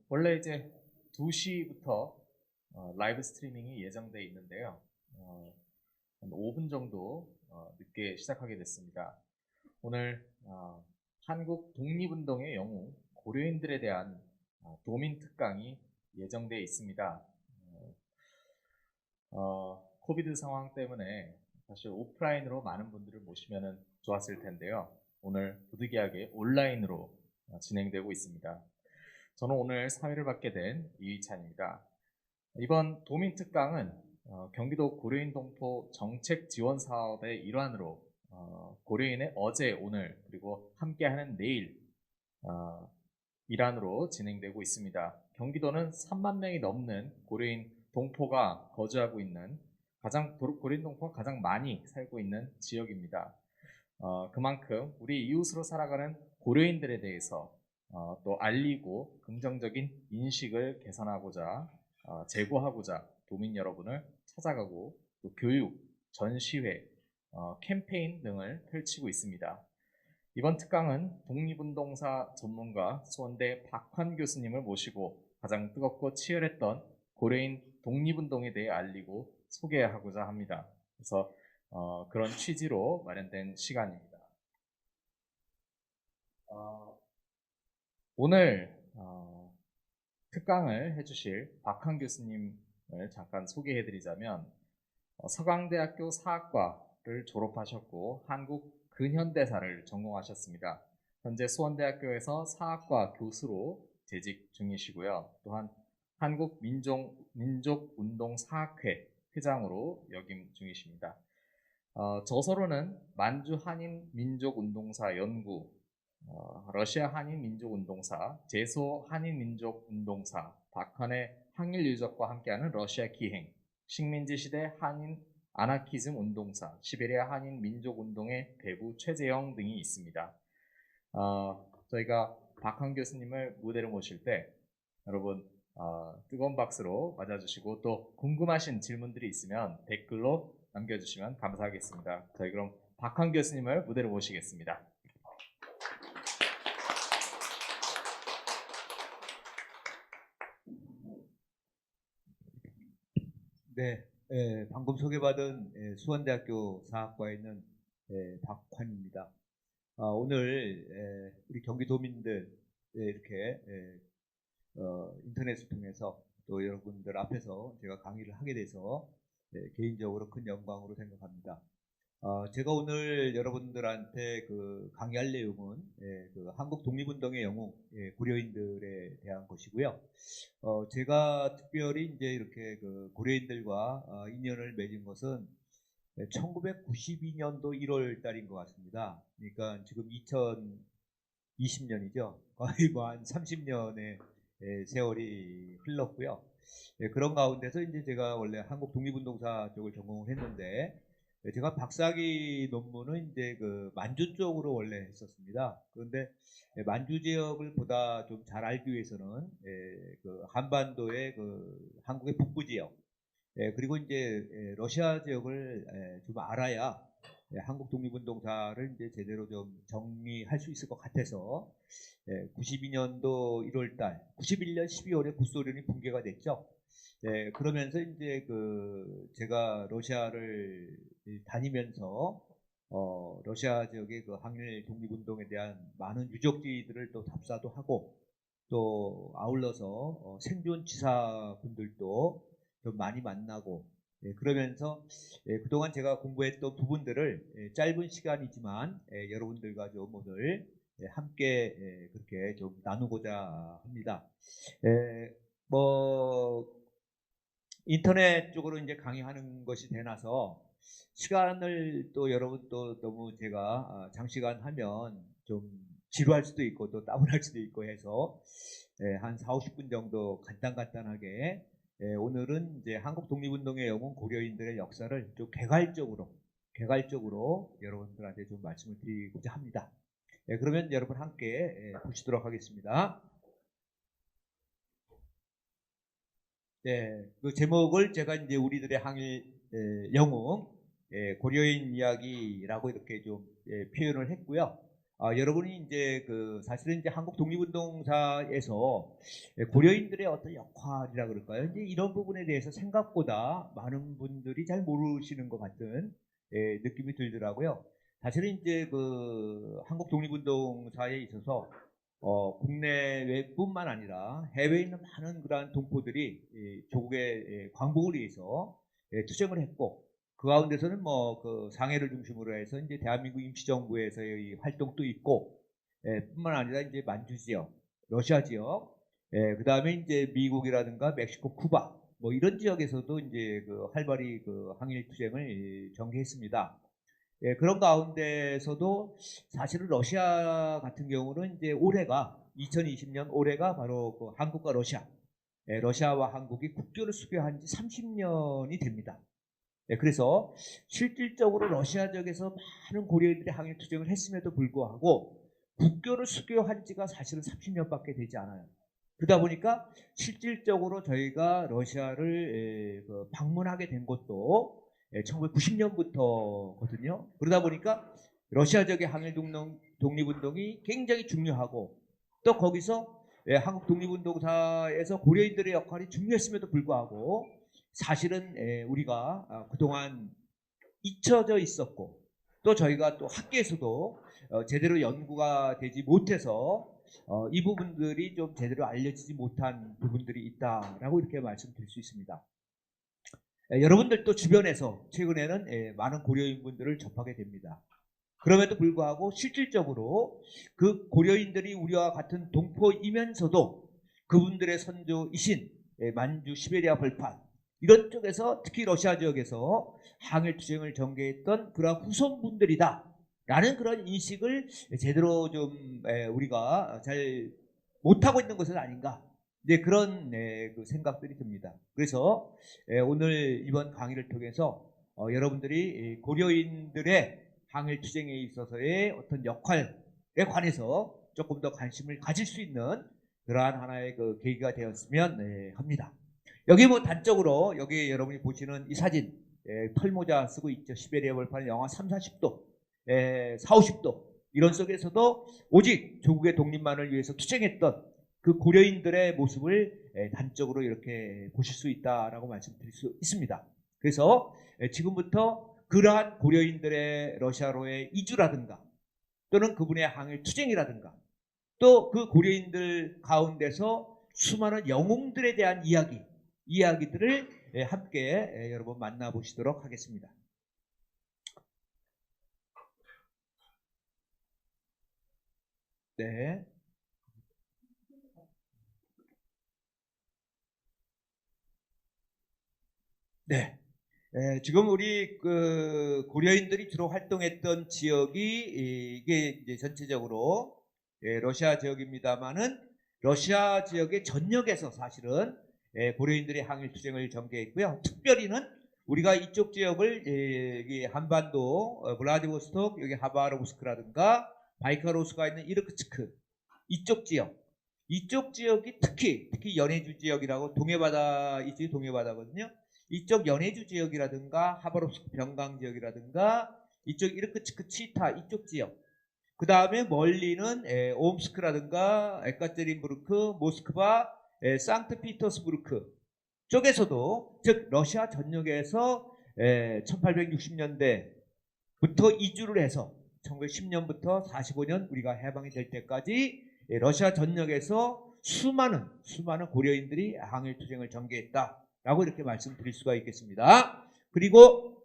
원래 이제 2시부터 라이브 스트리밍이 예정되어 있는데요. 한 5분 정도 늦게 시작하게 됐습니다. 오늘 한국 독립운동의 영웅 고려인들에 대한 도민 특강이 예정되어 있습니다. 코비드 상황 때문에 사실 오프라인으로 많은 분들을 모시면 좋았을 텐데요. 오늘 부득이하게 온라인으로 진행되고 있습니다. 저는 오늘 사회를 맡게 된 이희찬입니다. 이번 도민특강은 경기도 고려인 동포 정책 지원 사업의 일환으로 고려인의 어제, 오늘, 그리고 함께하는 내일 일환으로 진행되고 있습니다. 경기도는 3만 명이 넘는 고려인 동포가 거주하고 있는 고려인 동포가 가장 많이 살고 있는 지역입니다. 그만큼 우리 이웃으로 살아가는 고려인들에 대해서 또 알리고 긍정적인 인식을 개선하고자 제고하고자 도민 여러분을 찾아가고 또 교육, 전시회, 캠페인 등을 펼치고 있습니다. 이번 특강은 독립운동사 전문가 수원대 박환 교수님을 모시고 가장 뜨겁고 치열했던 고려인 독립운동에 대해 알리고 소개하고자 합니다. 그래서 그런 취지로 마련된 시간입니다. 오늘 특강을 해주실 박환 교수님을 잠깐 소개해드리자면 서강대학교 사학과를 졸업하셨고 한국 근현대사를 전공하셨습니다. 현재 수원대학교에서 사학과 교수로 재직 중이시고요. 또한 한국민족운동사학회 회장으로 역임 중이십니다. 저서로는 만주 한인민족운동사 연구, 러시아 한인민족운동사, 제소 한인민족운동사, 박헌의 항일유적과 함께하는 러시아 기행, 식민지 시대 한인 아나키즘 운동사, 시베리아 한인 민족운동의 대부 최재형 등이 있습니다. 저희가 박헌 교수님을 무대로 모실 때 여러분 뜨거운 박수로 맞아주시고 또 궁금하신 질문들이 있으면 댓글로 남겨주시면 감사하겠습니다. 저희 그럼 박헌 교수님을 무대로 모시겠습니다. 네, 방금 소개받은 수원대학교 사학과에 있는 박환입니다. 오늘 우리 경기도민들 이렇게 인터넷을 통해서 또 여러분들 앞에서 제가 강의를 하게 돼서 개인적으로 큰 영광으로 생각합니다. 제가 오늘 여러분들한테 강의할 내용은 그 한국 독립운동의 영웅 고려인들에 대한 것이고요. 제가 특별히 이제 이렇게 고려인들과 인연을 맺은 것은 1992년도 1월 달인 것 같습니다. 그러니까 지금 2020년이죠. 거의 한 30년의 세월이 흘렀고요. 그런 가운데서 이제 제가 원래 한국 독립운동사 쪽을 전공을 했는데 제가 박사학위 논문은 이제 만주 쪽으로 원래 했었습니다. 그런데 만주 지역을 보다 좀 잘 알기 위해서는 한반도의 한국의 북부 지역 그리고 이제 러시아 지역을 좀 알아야 한국 독립운동사를 이제 제대로 좀 정리할 수 있을 것 같아서 92년도 1월달, 91년 12월에 구소련이 붕괴가 됐죠. 그러면서 이제 제가 러시아를 다니면서 러시아 지역의 항일 독립운동에 대한 많은 유적지들을 또 답사도 하고 또 아울러서 생존 지사분들도 좀 많이 만나고 그러면서 그동안 제가 공부했던 부분들을 짧은 시간이지만 여러분들과 좀 오늘 함께 그렇게 좀 나누고자 합니다. 인터넷 쪽으로 이제 강의하는 것이 되나서 시간을 또 여러분 또 너무 제가 장시간 하면 좀 지루할 수도 있고 또 따분할 수도 있고 해서 한 4, 50분 정도 간단하게 오늘은 이제 한국 독립운동의 영웅 고려인들의 역사를 좀 개괄적으로 여러분들한테 좀 말씀을 드리고자 합니다. 그러면 여러분 함께 보시도록 하겠습니다. 그 제목을 제가 이제 우리들의 항일 영웅 고려인 이야기라고 이렇게 좀 표현을 했고요. 여러분이 이제 사실은 이제 한국 독립운동사에서 고려인들의 어떤 역할이라 그럴까요? 이제 이런 부분에 대해서 생각보다 많은 분들이 잘 모르시는 것 같은 느낌이 들더라고요. 사실은 이제 한국 독립운동사에 있어서 국내외뿐만 아니라 해외에 있는 많은 그러한 동포들이 조국의 광복을 위해서 투쟁을 했고, 그 가운데서는 상해를 중심으로 해서 이제 대한민국 임시정부에서의 활동도 있고, 뿐만 아니라 이제 만주 지역, 러시아 지역, 그 다음에 이제 미국이라든가 멕시코, 쿠바, 뭐 이런 지역에서도 이제 활발히 항일 투쟁을 전개했습니다. 그런 가운데서도 사실은 러시아 같은 경우는 이제 올해가 2020년 올해가 바로 한국과 러시아, 러시아와 한국이 국교를 수교한 지 30년이 됩니다. 그래서 실질적으로 러시아 지역에서 많은 고려인들이 항일 투쟁을 했음에도 불구하고 국교를 수교한 지가 사실은 30년밖에 되지 않아요. 그러다 보니까 실질적으로 저희가 러시아를 방문하게 된 것도 1990년부터거든요. 그러다 보니까 러시아 지역의 항일 독립운동이 굉장히 중요하고, 또 거기서 한국 독립운동사에서 고려인들의 역할이 중요했음에도 불구하고 사실은 우리가 그동안 잊혀져 있었고, 또 저희가 또 학계에서도 제대로 연구가 되지 못해서 이 부분들이 좀 제대로 알려지지 못한 부분들이 있다라고 이렇게 말씀드릴 수 있습니다. 여러분들도 주변에서 최근에는 많은 고려인분들을 접하게 됩니다. 그럼에도 불구하고 실질적으로 그 고려인들이 우리와 같은 동포이면서도 그분들의 선조이신 만주 시베리아 벌판 이런 쪽에서, 특히 러시아 지역에서 항일 투쟁을 전개했던 그런 후손분들이다 라는 그런 인식을 제대로 좀 우리가 잘 못하고 있는 것은 아닌가, 이제 그런 생각들이 듭니다. 그래서 오늘 이번 강의를 통해서 여러분들이 고려인들의 항일 투쟁에 있어서의 어떤 역할에 관해서 조금 더 관심을 가질 수 있는 그러한 하나의 계기가 되었으면 합니다. 여기 단적으로 여기 여러분이 보시는 이 사진, 털모자 쓰고 있죠. 시베리아 벌판은 영하 30~40도, 40~50도 이런 속에서도 오직 조국의 독립만을 위해서 투쟁했던 그 고려인들의 모습을 단적으로 이렇게 보실 수 있다라고 말씀드릴 수 있습니다. 그래서 지금부터 그러한 고려인들의 러시아로의 이주라든가, 또는 그분의 항일 투쟁이라든가, 또 그 고려인들 가운데서 수많은 영웅들에 대한 이야기들을 함께 여러분 만나보시도록 하겠습니다. 네. 네. 지금 우리 고려인들이 주로 활동했던 지역이 이게 이제 전체적으로 러시아 지역입니다만은, 러시아 지역의 전역에서 사실은 고려인들이 항일 투쟁을 전개했고요. 특별히는 우리가 이쪽 지역을 여기 한반도, 블라디보스톡, 여기 하바로브스크라든가 바이카로스가 있는 이르크츠크 이쪽 지역이 특히 연해주 지역이라고, 동해바다, 이쪽이 동해바다거든요. 이쪽 연해주 지역이라든가 하바롭스크 병강 지역이라든가 이쪽 이르크츠크 치타 이쪽 지역, 그 다음에 멀리는 옴스크라든가 에카테린부르크, 모스크바, 상트피터스부르크 쪽에서도, 즉 러시아 전역에서 1860년대부터 이주를 해서 1910년부터 45년 우리가 해방이 될 때까지 러시아 전역에서 수많은 고려인들이 항일 투쟁을 전개했다라고 이렇게 말씀드릴 수가 있겠습니다. 그리고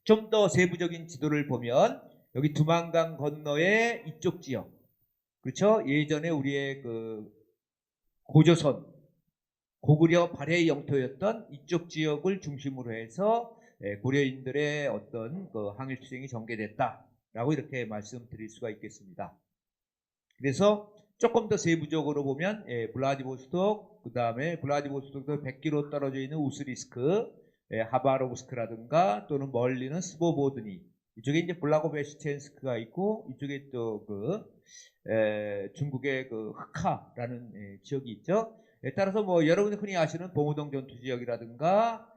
좀 더 세부적인 지도를 보면 여기 두만강 건너의 이쪽 지역, 그렇죠? 예전에 우리의 고조선, 고구려 발해의 영토였던 이쪽 지역을 중심으로 해서 고려인들의 어떤 항일 투쟁이 전개됐다라고 이렇게 말씀드릴 수가 있겠습니다. 그래서 조금 더 세부적으로 보면 블라디보스톡, 그 다음에 블라디보스톡도 100km 떨어져 있는 우스리스크, 하바로브스크라든가 또는 멀리는 스보보드니, 이쪽에 이제 블라고베시첸스크가 있고, 이쪽에 또 중국의 흑하라는 지역이 있죠. 따라서 여러분이 흔히 아시는 봉우동 전투 지역이라든가,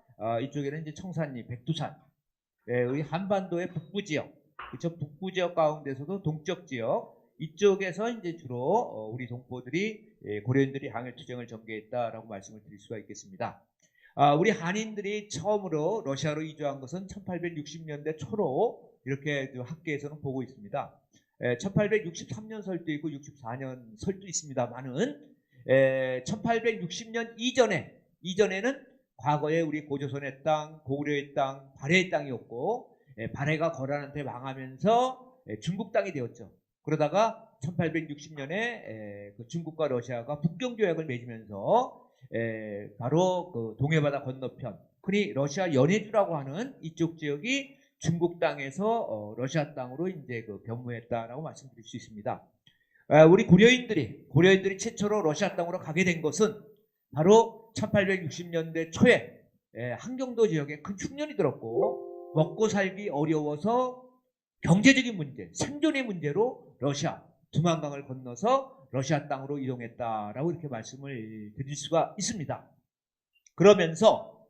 이쪽에는 이제 청산리, 백두산, 우리 한반도의 북부 지역, 그렇죠? 북부 지역 가운데서도 동쪽 지역, 이쪽에서 이제 주로 우리 동포들이 고려인들이 항일 투쟁을 전개했다라고 말씀을 드릴 수가 있겠습니다. 우리 한인들이 처음으로 러시아로 이주한 것은 1860년대 초로 이렇게 학계에서는 보고 있습니다. 1863년 설도 있고 64년 설도 있습니다만은 1860년 이전에는 과거에 우리 고조선의 땅, 고구려의 땅, 발해의 땅이었고 발해가 거란한테 망하면서 중국 땅이 되었죠. 그러다가 1860년에 그 중국과 러시아가 북경조약을 맺으면서 바로 그 동해바다 건너편, 흔히 러시아 연해주라고 하는 이쪽 지역이 중국 땅에서 러시아 땅으로 이제 그 변모했다라고 말씀드릴 수 있습니다. 우리 고려인들이 최초로 러시아 땅으로 가게 된 것은 바로 1860년대 초에 한경도 지역에 큰 흉년이 들었고 먹고 살기 어려워서 경제적인 문제, 생존의 문제로 러시아 두만강을 건너서 러시아 땅으로 이동했다라고 이렇게 말씀을 드릴 수가 있습니다. 그러면서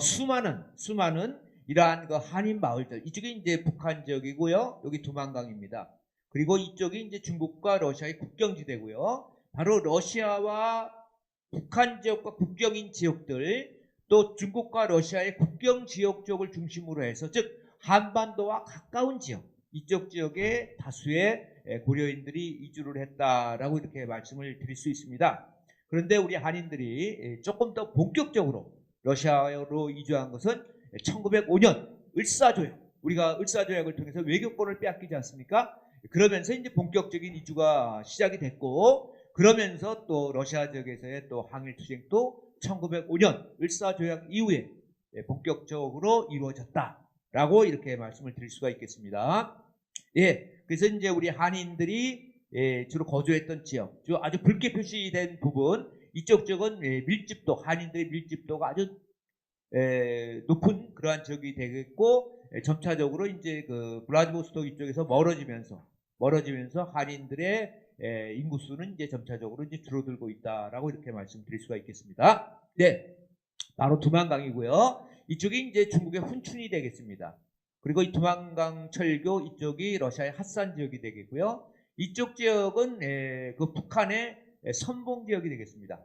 수많은 이러한 그 한인 마을들, 이쪽이 이제 북한 지역이고요, 여기 두만강입니다. 그리고 이쪽이 이제 중국과 러시아의 국경지대고요. 바로 러시아와 북한 지역과 국경인 지역들, 또 중국과 러시아의 국경 지역 쪽을 중심으로 해서, 즉 한반도와 가까운 지역, 이쪽 지역에 다수의 고려인들이 이주를 했다라고 이렇게 말씀을 드릴 수 있습니다. 그런데 우리 한인들이 조금 더 본격적으로 러시아로 이주한 것은 1905년 을사조약, 우리가 을사조약을 통해서 외교권을 빼앗기지 않습니까? 그러면서 이제 본격적인 이주가 시작이 됐고, 그러면서 또 러시아 지역에서의 또 항일투쟁도 1905년 을사조약 이후에 본격적으로 이루어졌다라고 이렇게 말씀을 드릴 수가 있겠습니다. 그래서 이제 우리 한인들이 주로 거주했던 지역, 아주 붉게 표시된 부분, 이쪽 지역은 밀집도, 한인들의 밀집도가 아주 높은 그러한 지역이 되겠고, 점차적으로 이제 그 블라디보스토크 이쪽에서 멀어지면서 한인들의 인구수는 이제 점차적으로 이제 줄어들고 있다라고 이렇게 말씀드릴 수가 있겠습니다. 바로 두만강이고요. 이쪽이 이제 중국의 훈춘이 되겠습니다. 그리고 이 두만강 철교 이쪽이 러시아의 핫산 지역이 되겠고요. 이쪽 지역은 그 북한의 선봉 지역이 되겠습니다.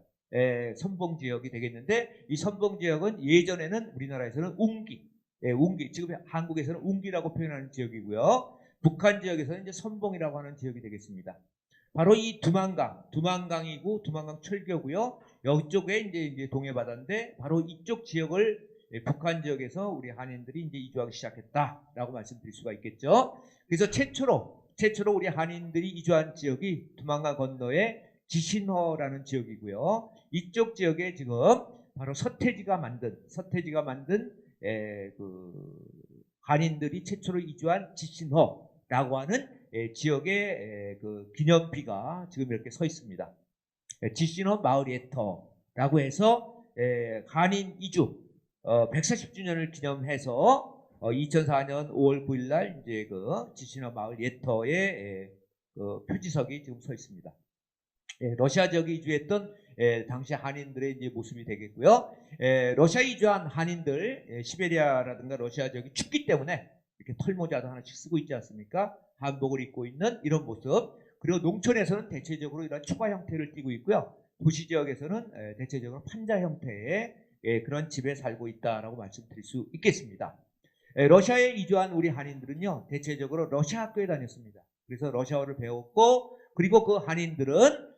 선봉 지역이 되겠는데, 이 선봉 지역은 예전에는 우리나라에서는 웅기, 지금 한국에서는 웅기라고 표현하는 지역이고요. 북한 지역에서는 이제 선봉이라고 하는 지역이 되겠습니다. 바로 이 두만강이고 두만강 철교고요. 이쪽에 이제 동해바다인데, 바로 이쪽 지역을 북한 지역에서 우리 한인들이 이제 이주하기 시작했다라고 말씀드릴 수가 있겠죠. 그래서 최초로 우리 한인들이 이주한 지역이 두만강 건너에 지신허라는 지역이고요. 이쪽 지역에 지금 바로 서태지가 만든 그 한인들이 최초로 이주한 지신허라고 하는 지역의 그 기념비가 지금 이렇게 서 있습니다. 지신허 마을 예터라고 해서 한인 이주 140주년을 기념해서 2004년 5월 9일 날 이제 그 지신허 마을 예터의 그 표지석이 지금 서 있습니다. 러시아 지역에 이주했던 당시 한인들의 이제 모습이 되겠고요. 러시아에 이주한 한인들, 시베리아라든가 러시아 지역이 춥기 때문에 이렇게 털모자도 하나씩 쓰고 있지 않습니까? 한복을 입고 있는 이런 모습. 그리고 농촌에서는 대체적으로 이런 초가 형태를 띠고 있고요. 도시 지역에서는 대체적으로 판자 형태의 그런 집에 살고 있다라고 말씀드릴 수 있겠습니다. 러시아에 이주한 우리 한인들은요, 대체적으로 러시아 학교에 다녔습니다. 그래서 러시아어를 배웠고, 그리고 그 한인들은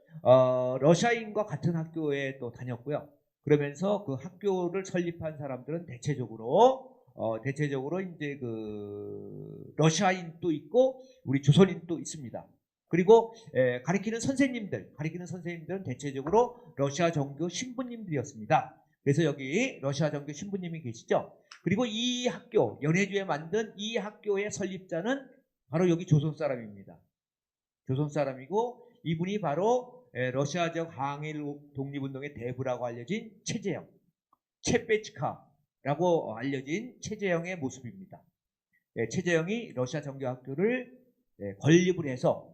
러시아인과 같은 학교에 또 다녔고요. 그러면서 그 학교를 설립한 사람들은 대체적으로 이제 그 러시아인도 있고 우리 조선인도 있습니다. 그리고 가르치는 선생님들은 대체적으로 러시아 정교 신부님들이었습니다. 그래서 여기 러시아 정교 신부님이 계시죠. 그리고 이 학교, 연해주에 만든 이 학교의 설립자는 바로 여기 조선 사람입니다. 조선 사람이고, 이분이 바로 러시아 지역 항일 독립운동의 대부라고 알려진 최재형, 체페치카라고 알려진 최재형의 모습입니다. 최재형이 러시아 정교학교를 건립을 해서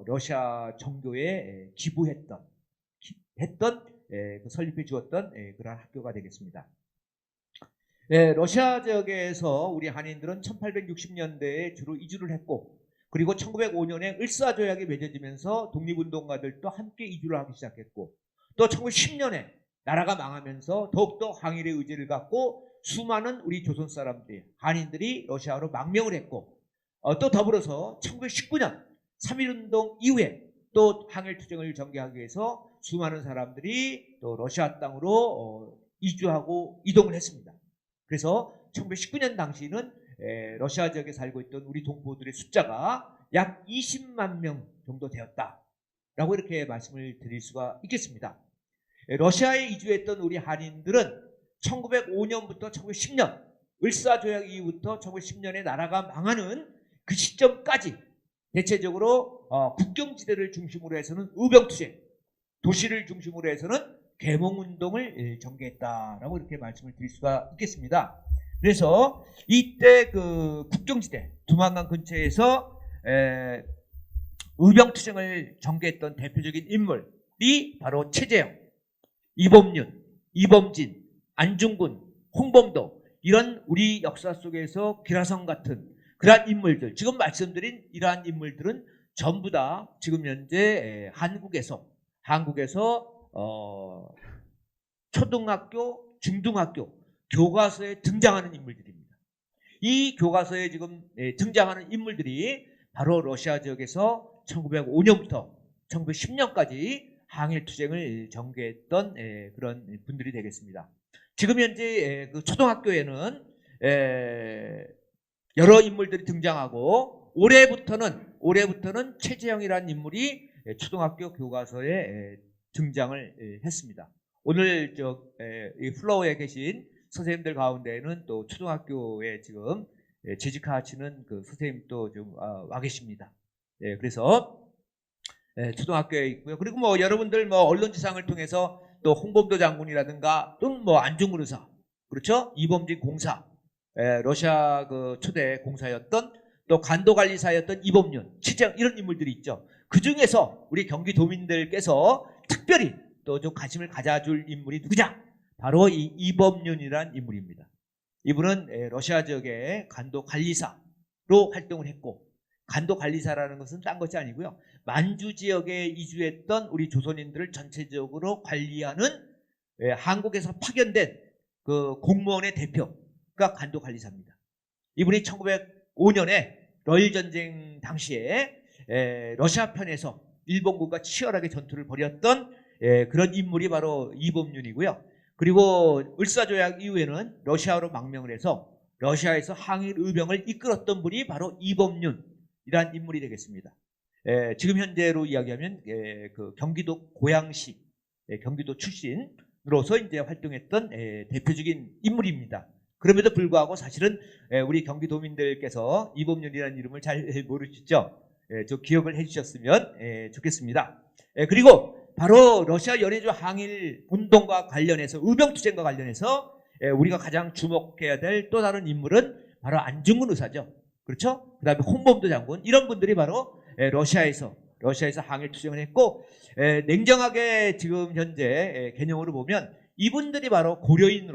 러시아 정교에 기부했던 설립해 주었던 그러한 학교가 되겠습니다. 러시아 지역에서 우리 한인들은 1860년대에 주로 이주를 했고, 그리고 1905년에 을사조약이 맺어지면서 독립운동가들도 함께 이주를 하기 시작했고, 또 1910년에 나라가 망하면서 더욱더 항일의 의지를 갖고 수많은 우리 조선 사람들이, 한인들이 러시아로 망명을 했고, 또 더불어서 1919년 3.1운동 이후에 또 항일투쟁을 전개하기 위해서 수많은 사람들이 또 러시아 땅으로 이주하고 이동을 했습니다. 그래서 1919년 당시는 러시아 지역에 살고 있던 우리 동포들의 숫자가 약 20만 명 정도 되었다라고 이렇게 말씀을 드릴 수가 있겠습니다. 러시아에 이주했던 우리 한인들은 1905년부터 1910년 을사조약 이후부터 1910년에 나라가 망하는 그 시점까지 대체적으로 국경지대를 중심으로 해서는 의병투쟁, 도시를 중심으로 해서는 계몽운동을 전개했다라고 이렇게 말씀을 드릴 수가 있겠습니다. 그래서 이때 그 국경지대 두만강 근처에서 의병투쟁을 전개했던 대표적인 인물이 바로 최재형, 이범윤, 이범진, 안중근, 홍범도, 이런 우리 역사 속에서 기라성 같은 그러한 인물들, 지금 말씀드린 이러한 인물들은 전부 다 지금 현재 한국에서 초등학교, 중등학교 교과서에 등장하는 인물들입니다. 이 교과서에 지금 등장하는 인물들이 바로 러시아 지역에서 1905년부터 1910년까지 항일투쟁을 전개했던 그런 분들이 되겠습니다. 지금 현재 그 초등학교에는 여러 인물들이 등장하고 올해부터는 최재형이라는 인물이 초등학교 교과서에 등장을 했습니다. 오늘 이 플로어에 계신 선생님들 가운데에는 또 초등학교에 지금 재직하시는 그 선생님도 좀 와 계십니다. 그래서 초등학교에 있고요. 그리고 뭐 여러분들 뭐 언론지상을 통해서 또 홍범도 장군이라든가 또는 뭐 안중근 의사, 그렇죠? 이범진 공사, 러시아 그 초대 공사였던 또 간도관리사였던 이범윤, 최재형, 이런 인물들이 있죠. 그 중에서 우리 경기도민들께서 특별히 또 좀 관심을 가져줄 인물이 누구냐? 바로 이 이범윤이라는 인물입니다. 이분은 러시아 지역의 간도관리사로 활동을 했고, 간도관리사라는 것은 딴 것이 아니고요, 만주 지역에 이주했던 우리 조선인들을 전체적으로 관리하는 한국에서 파견된 그 공무원의 대표가 간도관리사입니다. 이분이 1905년에 러일 전쟁 당시에 러시아 편에서 일본군과 치열하게 전투를 벌였던 그런 인물이 바로 이범윤이고요. 그리고 을사조약 이후에는 러시아로 망명을 해서 러시아에서 항일 의병을 이끌었던 분이 바로 이범윤이라는 인물이 되겠습니다. 지금 현재로 이야기하면 그 경기도 고양시, 경기도 출신으로서 이제 활동했던 대표적인 인물입니다. 그럼에도 불구하고 사실은 우리 경기도민들께서 이범윤이라는 이름을 잘 모르시죠? 좀 기억을 해주셨으면 좋겠습니다. 그리고 바로 러시아 연해주 항일 운동과 관련해서, 의병투쟁과 관련해서 우리가 가장 주목해야 될 또 다른 인물은 바로 안중근 의사죠. 그렇죠? 그 다음에 홍범도 장군, 이런 분들이 바로 러시아에서 항일투쟁을 했고, 냉정하게 지금 현재 개념으로 보면 이분들이 바로 고려인의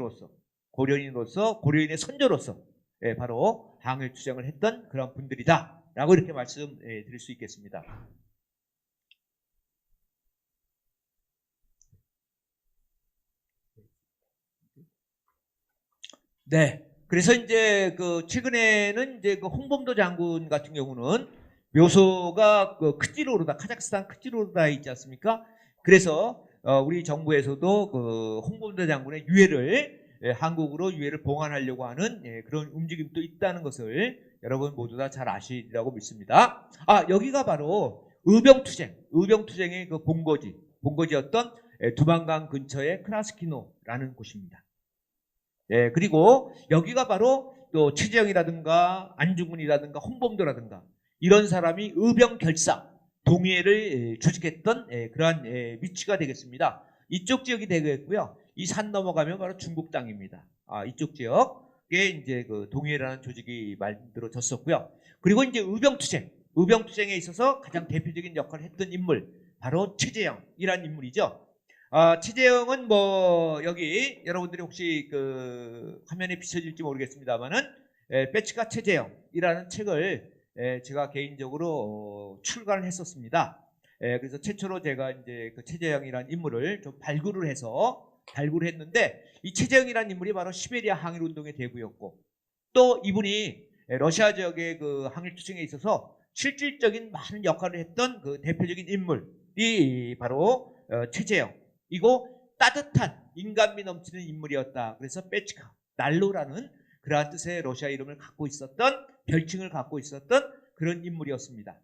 선조로서 바로 항일투쟁을 했던 그런 분들이다 라고 이렇게 말씀드릴 수 있겠습니다. 네. 그래서 이제 그 최근에는 이제 그 홍범도 장군 같은 경우는 묘소가 그 크지로르다, 카자흐스탄 크지로르다에 있지 않습니까? 그래서 우리 정부에서도 그 홍범도 장군의 유해를 한국으로 유해를 봉환하려고 하는 그런 움직임도 있다는 것을 여러분 모두 다 잘 아시리라고 믿습니다. 여기가 바로 의병투쟁의 그 본거지였던 두만강 근처의 크라스키노라는 곳입니다. 그리고 여기가 바로 또 최재형이라든가 안중근이라든가 홍범도라든가 이런 사람이 의병결사, 동해를 조직했던 그러한 위치가 되겠습니다. 이쪽 지역이 되겠고요. 이 산 넘어가면 바로 중국 땅입니다. 이쪽 지역에 이제 그 동해라는 조직이 만들어졌었고요. 그리고 이제 의병투쟁에 있어서 가장 대표적인 역할을 했던 인물, 바로 최재형이라는 인물이죠. 최재형은 뭐 여기 여러분들이 혹시 그 화면에 비춰질지 모르겠습니다만은 배치가 최재형이라는 책을 제가 개인적으로 출간을 했었습니다. 그래서 최초로 제가 이제 그 최재형이라는 인물을 좀 발굴을 했는데 이 최재형이라는 인물이 바로 시베리아 항일운동의 대부였고 또 이분이 러시아 지역의 그 항일 투쟁에 있어서 실질적인 많은 역할을 했던 그 대표적인 인물이 바로 최재형이고 따뜻한 인간미 넘치는 인물이었다. 그래서 빼치카 난로라는 그러한 뜻의 러시아 이름을 갖고 있었던 별칭을 갖고 있었던 그런 인물이었습니다.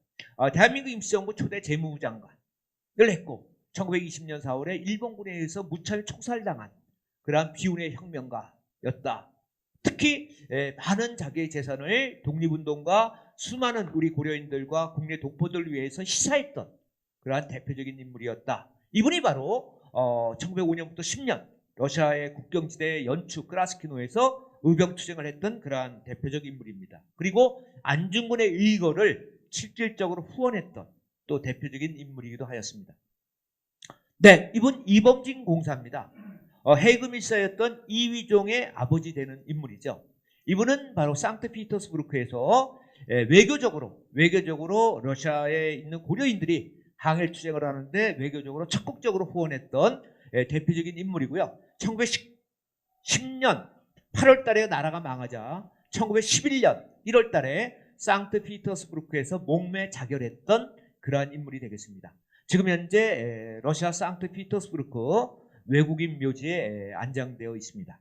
대한민국 임시정부 초대 재무부 장관을 했고 1920년 4월에 일본군에 의해서 무차별 총살당한 그러한 비운의 혁명가였다. 특히 많은 자기의 재산을 독립운동과 수많은 우리 고려인들과 국내 동포들을 위해서 희사했던 그러한 대표적인 인물이었다. 이분이 바로 1905년부터 10년 러시아의 국경지대 연추 크라스키노에서 의병투쟁을 했던 그러한 대표적 인물입니다. 그리고 안중근의 의거를 실질적으로 후원했던 또 대표적인 인물이기도 하였습니다. 네, 이분 이범진 공사입니다. 헤이그 밀사였던 이휘종의 아버지 되는 인물이죠. 이분은 바로 상트피터스부르크에서 외교적으로 러시아에 있는 고려인들이 항일 투쟁을 하는데 외교적으로 적극적으로 후원했던 대표적인 인물이고요. 1910년 8월 달에 나라가 망하자 1911년 1월 달에 상트피터스부르크에서 목매 자결했던 그러한 인물이 되겠습니다. 지금 현재 러시아 상트피터스부르크 외국인 묘지에 안장되어 있습니다.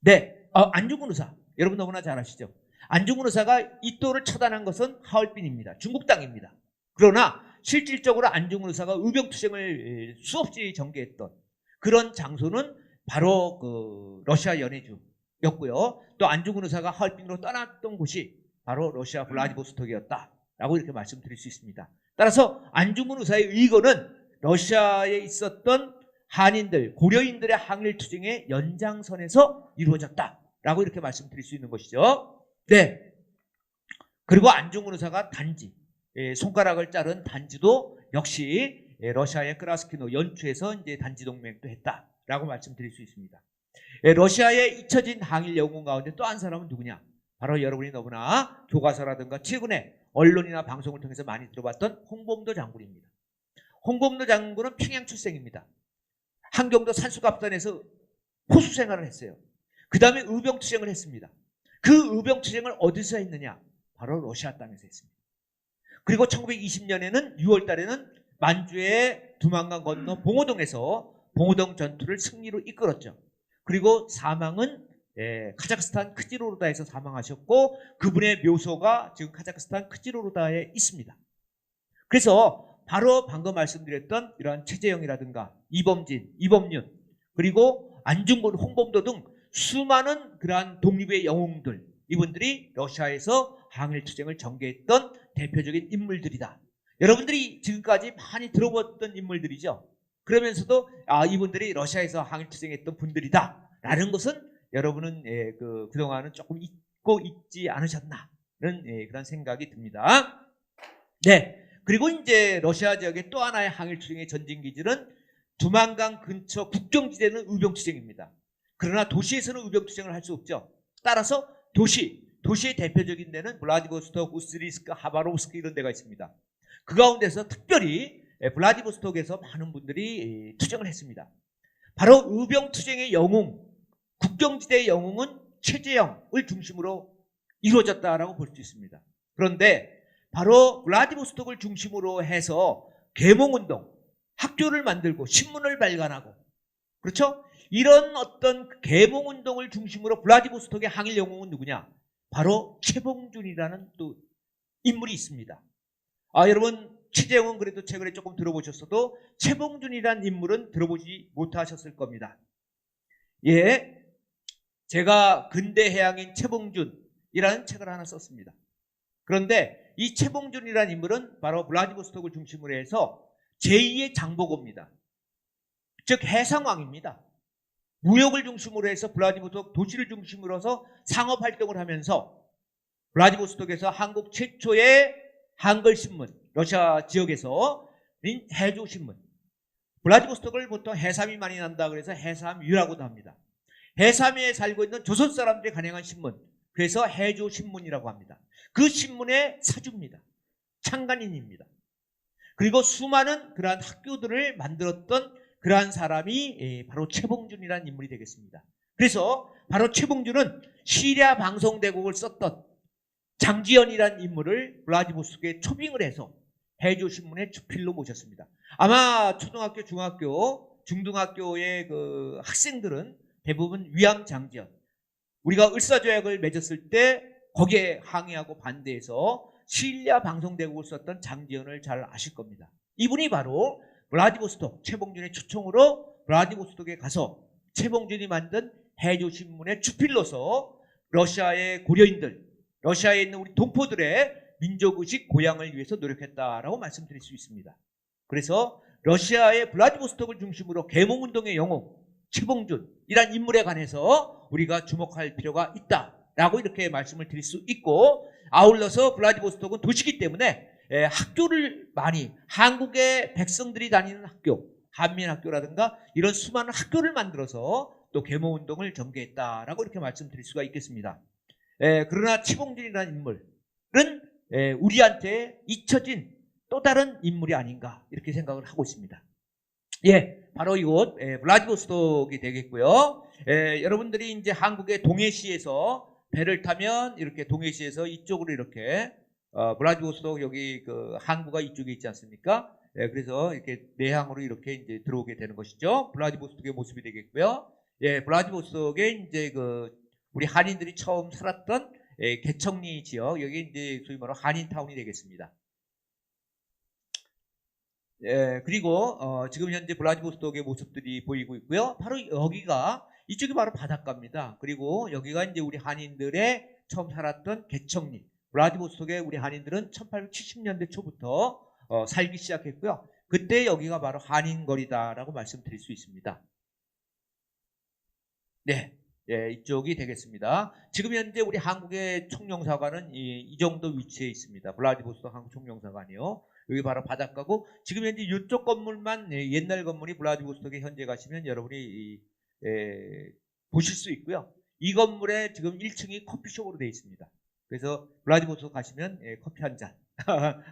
네, 안중근 의사 여러분 너무나 잘 아시죠? 안중근 의사가 이 또를 처단한 것은 하얼빈입니다. 중국 땅입니다. 그러나 실질적으로 안중근 의사가 의병투쟁을 수없이 전개했던 그런 장소는 바로 그 러시아 연해주였고요. 또 안중근 의사가 하얼빈으로 떠났던 곳이 바로 러시아 블라디보스톡이었다라고 이렇게 말씀드릴 수 있습니다. 따라서 안중근 의사의 의거는 러시아에 있었던 한인들, 고려인들의 항일 투쟁의 연장선에서 이루어졌다라고 이렇게 말씀드릴 수 있는 것이죠. 네. 그리고 안중근 의사가 단지, 손가락을 자른 단지도 역시 러시아의 크라스키노 연추에서 이제 단지 동맹도 했다라고 말씀드릴 수 있습니다. 러시아에 잊혀진 항일 영웅 가운데 또 한 사람은 누구냐? 바로 여러분이 너무나 교과서라든가 최근에 언론이나 방송을 통해서 많이 들어봤던 홍범도 장군입니다. 홍범도 장군은 평양 출생입니다. 한경도 산수갑산에서 호수 생활을 했어요. 그 다음에 의병투쟁을 했습니다. 그 의병투쟁을 어디서 했느냐? 바로 러시아 땅에서 했습니다. 그리고 1920년에는 6월 달에는 만주의 두만강 건너 봉오동에서 봉오동 전투를 승리로 이끌었죠. 그리고 사망은 카자흐스탄 크지로르다에서 사망하셨고 그분의 묘소가 지금 카자흐스탄 크지로르다에 있습니다. 그래서 바로 방금 말씀드렸던 이러한 최재형이라든가 이범진, 이범윤 그리고 안중근, 홍범도 등 수많은 그러한 독립의 영웅들 이분들이 러시아에서 항일투쟁을 전개했던 대표적인 인물들이다. 여러분들이 지금까지 많이 들어봤던 인물들이죠. 그러면서도 이분들이 러시아에서 항일투쟁했던 분들이다 라는 것은 여러분은 그동안은 조금 잊고 있지 않으셨나라는 그런 생각이 듭니다. 네. 그리고 이제 러시아 지역의 또 하나의 항일투쟁의 전진기지는 두만강 근처 국경지대는 의병투쟁입니다. 그러나 도시에서는 의병투쟁을 할 수 없죠. 따라서 도시의 대표적인 데는 블라디보스토크, 우스리스크, 하바롭스크 이런 데가 있습니다. 그 가운데서 특별히 블라디보스톡에서 많은 분들이 투쟁을 했습니다. 바로 의병투쟁의 영웅, 국경지대의 영웅은 최재형을 중심으로 이루어졌다라고 볼 수 있습니다. 그런데 바로 블라디보스톡을 중심으로 해서 계몽운동, 학교를 만들고 신문을 발간하고 그렇죠? 이런 어떤 계몽운동을 중심으로 블라디보스톡의 항일 영웅은 누구냐? 바로 최봉준이라는 또 인물이 있습니다. 여러분 최재형은 그래도 최근에 조금 들어보셨어도 최봉준이라는 인물은 들어보지 못하셨을 겁니다. 예, 제가 근대해양인 최봉준이라는 책을 하나 썼습니다. 그런데 이 최봉준이라는 인물은 바로 블라디보스톡을 중심으로 해서 제2의 장보고입니다. 즉 해상왕입니다. 무역을 중심으로 해서 블라디보스톡 도시를 중심으로 해서 상업활동을 하면서 블라디보스톡에서 한국 최초의 한글신문, 러시아 지역에서 해조신문, 블라디보스톡을 보통 해삼이 많이 난다 그래서 해삼유라고도 합니다. 해삼에 살고 있는 조선 사람들이 간행한 신문, 그래서 해조 신문이라고 합니다. 그 신문의 사주입니다. 창간인입니다. 그리고 수많은 그러한 학교들을 만들었던 그러한 사람이 바로 최봉준이라는 인물이 되겠습니다. 그래서 바로 최봉준은 시리아 방송대국을 썼던 장지연이라는 인물을 블라디보스토크에 초빙을 해서 해조신문의 주필로 모셨습니다. 아마 초등학교, 중학교, 중등학교의 그 학생들은 대부분 위암 장지연, 우리가 을사조약을 맺었을 때 거기에 항의하고 반대해서 시리아 방송대국을 썼던 장지연을 잘 아실 겁니다. 이분이 바로 블라디보스토크 최봉준의 초청으로 블라디보스토크에 가서 최봉준이 만든 해조신문의 주필로서 러시아의 고려인들, 러시아에 있는 우리 동포들의 민족의식 고양을 위해서 노력했다라고 말씀드릴 수 있습니다. 그래서 러시아의 블라디보스토크를 중심으로 계몽운동의 영웅 최봉준이란 인물에 관해서 우리가 주목할 필요가 있다라고 이렇게 말씀을 드릴 수 있고, 아울러서 블라디보스토크는 도시기 때문에 학교를 많이, 한국의 백성들이 다니는 학교, 한민학교라든가 이런 수많은 학교를 만들어서 또 계몽운동을 전개했다라고 이렇게 말씀드릴 수가 있겠습니다. 그러나 최봉준이라는 인물은 우리한테 잊혀진 또 다른 인물이 아닌가 이렇게 생각을 하고 있습니다. 바로 이곳 블라디보스토크이 되겠고요. 여러분들이 이제 한국의 동해시에서 배를 타면 이렇게 동해시에서 이쪽으로 이렇게 블라디보스토크 여기 그 항구가 이쪽에 있지 않습니까? 그래서 이렇게 내항으로 이렇게 이제 들어오게 되는 것이죠. 블라디보스토크의 모습이 되겠고요. 블라디보스토크에 이제 그 우리 한인들이 처음 살았던 개척리 지역, 여기 이제 소위 말하는 한인타운이 되겠습니다. 그리고 지금 현재 블라디보스토크의 모습들이 보이고 있고요. 바로 여기가, 이쪽이 바로 바닷가입니다. 그리고 여기가 이제 우리 한인들의 처음 살았던 개척리. 블라디보스토크에 우리 한인들은 1870년대 초부터 살기 시작했고요. 그때 여기가 바로 한인거리다라고 말씀드릴 수 있습니다. 이쪽이 되겠습니다. 지금 현재 우리 한국의 총영사관은 이 정도 위치에 있습니다. 블라디보스토크 한국 총영사관이요. 여기 바로 바닷가고, 지금 현재 이쪽 건물만 옛날 건물이 블라디보스토크에 현재 가시면 여러분이 보실 수 있고요. 이 건물에 지금 1층이 커피숍으로 되어 있습니다. 그래서 블라디보스토크 가시면 커피 한 잔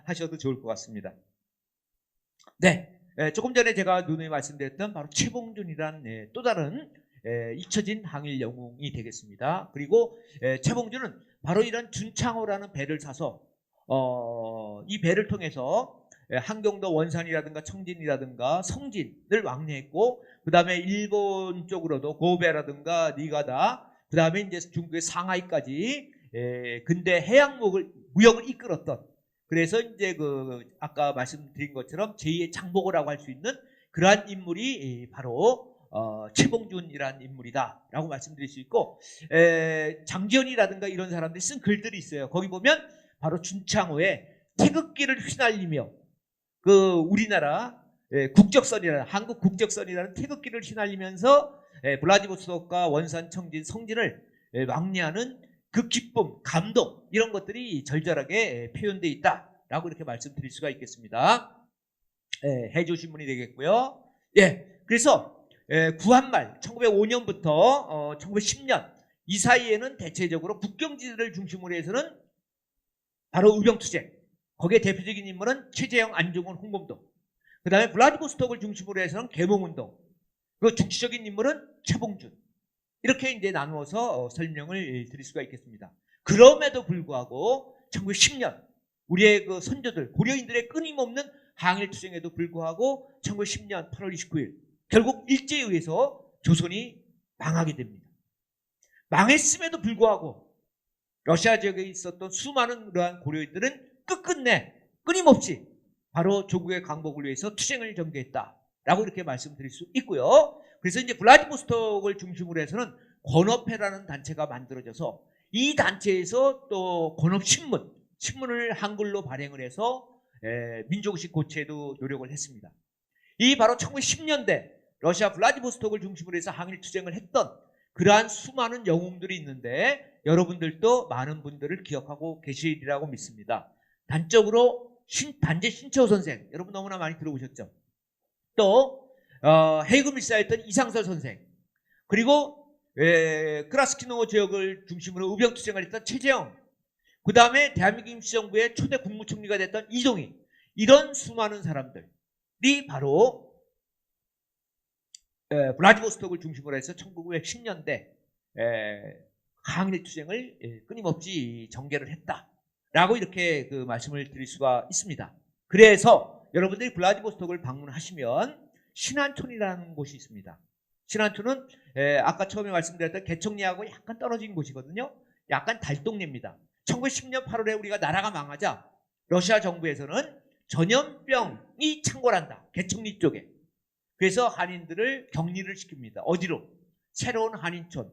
하셔도 좋을 것 같습니다. 조금 전에 제가 누누이 말씀드렸던 바로 최봉준이라는 또 다른 잊혀진 항일 영웅이 되겠습니다. 그리고 최봉준은 바로 이런 준창호라는 배를 사서 이 배를 통해서 한경도 원산이라든가 청진이라든가 성진을 왕래했고, 그 다음에 일본 쪽으로도 고베라든가 니가다, 그 다음에 이제 중국의 상하이까지 근대 해양 무역을 이끌었던, 그래서 이제 그 아까 말씀드린 것처럼 제2의 장보고라고 할 수 있는 그러한 인물이 바로 최봉준이라는 인물이다라고 말씀드릴 수 있고, 장지연이라든가 이런 사람들이 쓴 글들이 있어요. 거기 보면 바로 준창호의 태극기를 휘날리며 그 우리나라 국적선이라는, 한국 국적선이라는 태극기를 휘날리면서 블라디보스토크와 원산, 청진, 성진을 왕래하는 그 기쁨, 감동, 이런 것들이 절절하게 표현되어 있다라고 이렇게 말씀드릴 수가 있겠습니다. 해조신문이 되겠고요. 그래서 구한말 1905년부터 1910년 이 사이에는 대체적으로 국경지대를 중심으로 해서는 바로 의병투쟁, 거기에 대표적인 인물은 최재형, 안중근, 홍범도, 그 다음에 블라디보스토크를 중심으로 해서는 계몽운동, 그 중시적인 인물은 최봉준, 이렇게 이제 나누어서 설명을 드릴 수가 있겠습니다. 그럼에도 불구하고 1910년 우리의 그 선조들, 고려인들의 끊임없는 항일투쟁에도 불구하고 1910년 8월 29일 결국 일제에 의해서 조선이 망하게 됩니다. 망했음에도 불구하고 러시아 지역에 있었던 수많은 그러한 고려인들은 끝끝내 끊임없이 바로 조국의 강복을 위해서 투쟁을 전개했다라고 이렇게 말씀드릴 수 있고요. 그래서 이제 블라디보스토크를 중심으로 해서는 권업회라는 단체가 만들어져서 이 단체에서 또 권업신문을 한글로 발행을 해서 민족의식 고취에도 노력을 했습니다. 이 바로 1910년대 러시아 블라디보스토크를 중심으로 해서 항일투쟁을 했던 그러한 수많은 영웅들이 있는데, 여러분들도 많은 분들을 기억하고 계시리라고 믿습니다. 단적으로 단재 신채호 선생, 여러분 너무나 많이 들어보셨죠? 또 해군 밀사였던 이상설 선생, 그리고 크라스키노 지역을 중심으로 의병투쟁을 했던 최재형, 그 다음에 대한민국 임시정부의 초대 국무총리가 됐던 이종희, 이런 수많은 사람들이 바로 블라디보스톡을 중심으로 해서 1910년대 항일 투쟁을 끊임없이 전개를 했다라고 이렇게 그 말씀을 드릴 수가 있습니다. 그래서 여러분들이 블라디보스톡을 방문하시면 신안촌이라는 곳이 있습니다. 신안촌은 아까 처음에 말씀드렸던 개척리하고 약간 떨어진 곳이거든요. 약간 달동네입니다. 1910년 8월에 우리가 나라가 망하자 러시아 정부에서는 전염병이 창궐한다. 개척리 쪽에. 그래서 한인들을 격리를 시킵니다. 어디로? 새로운 한인촌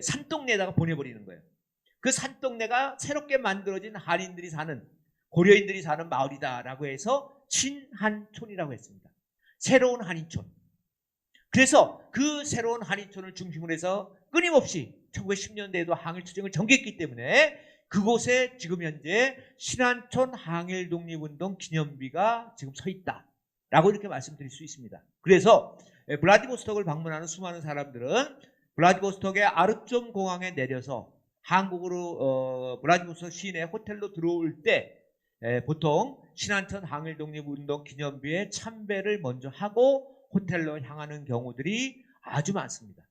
산동네에다가 보내버리는 거예요. 그 산동네가 새롭게 만들어진 한인들이 사는, 고려인들이 사는 마을이다라고 해서 신한촌이라고 했습니다. 새로운 한인촌. 그래서 그 새로운 한인촌을 중심으로 해서 끊임없이 1910년대에도 항일투쟁을 전개했기 때문에 그곳에 지금 현재 신안촌 항일독립운동 기념비가 지금 서 있다라고 이렇게 말씀드릴 수 있습니다. 그래서 블라디보스톡을 방문하는 수많은 사람들은 블라디보스톡의 아르쫌 공항에 내려서 한국으로 블라디보스톡 시내 호텔로 들어올 때 보통 신안촌 항일독립운동 기념비에 참배를 먼저 하고 호텔로 향하는 경우들이 아주 많습니다.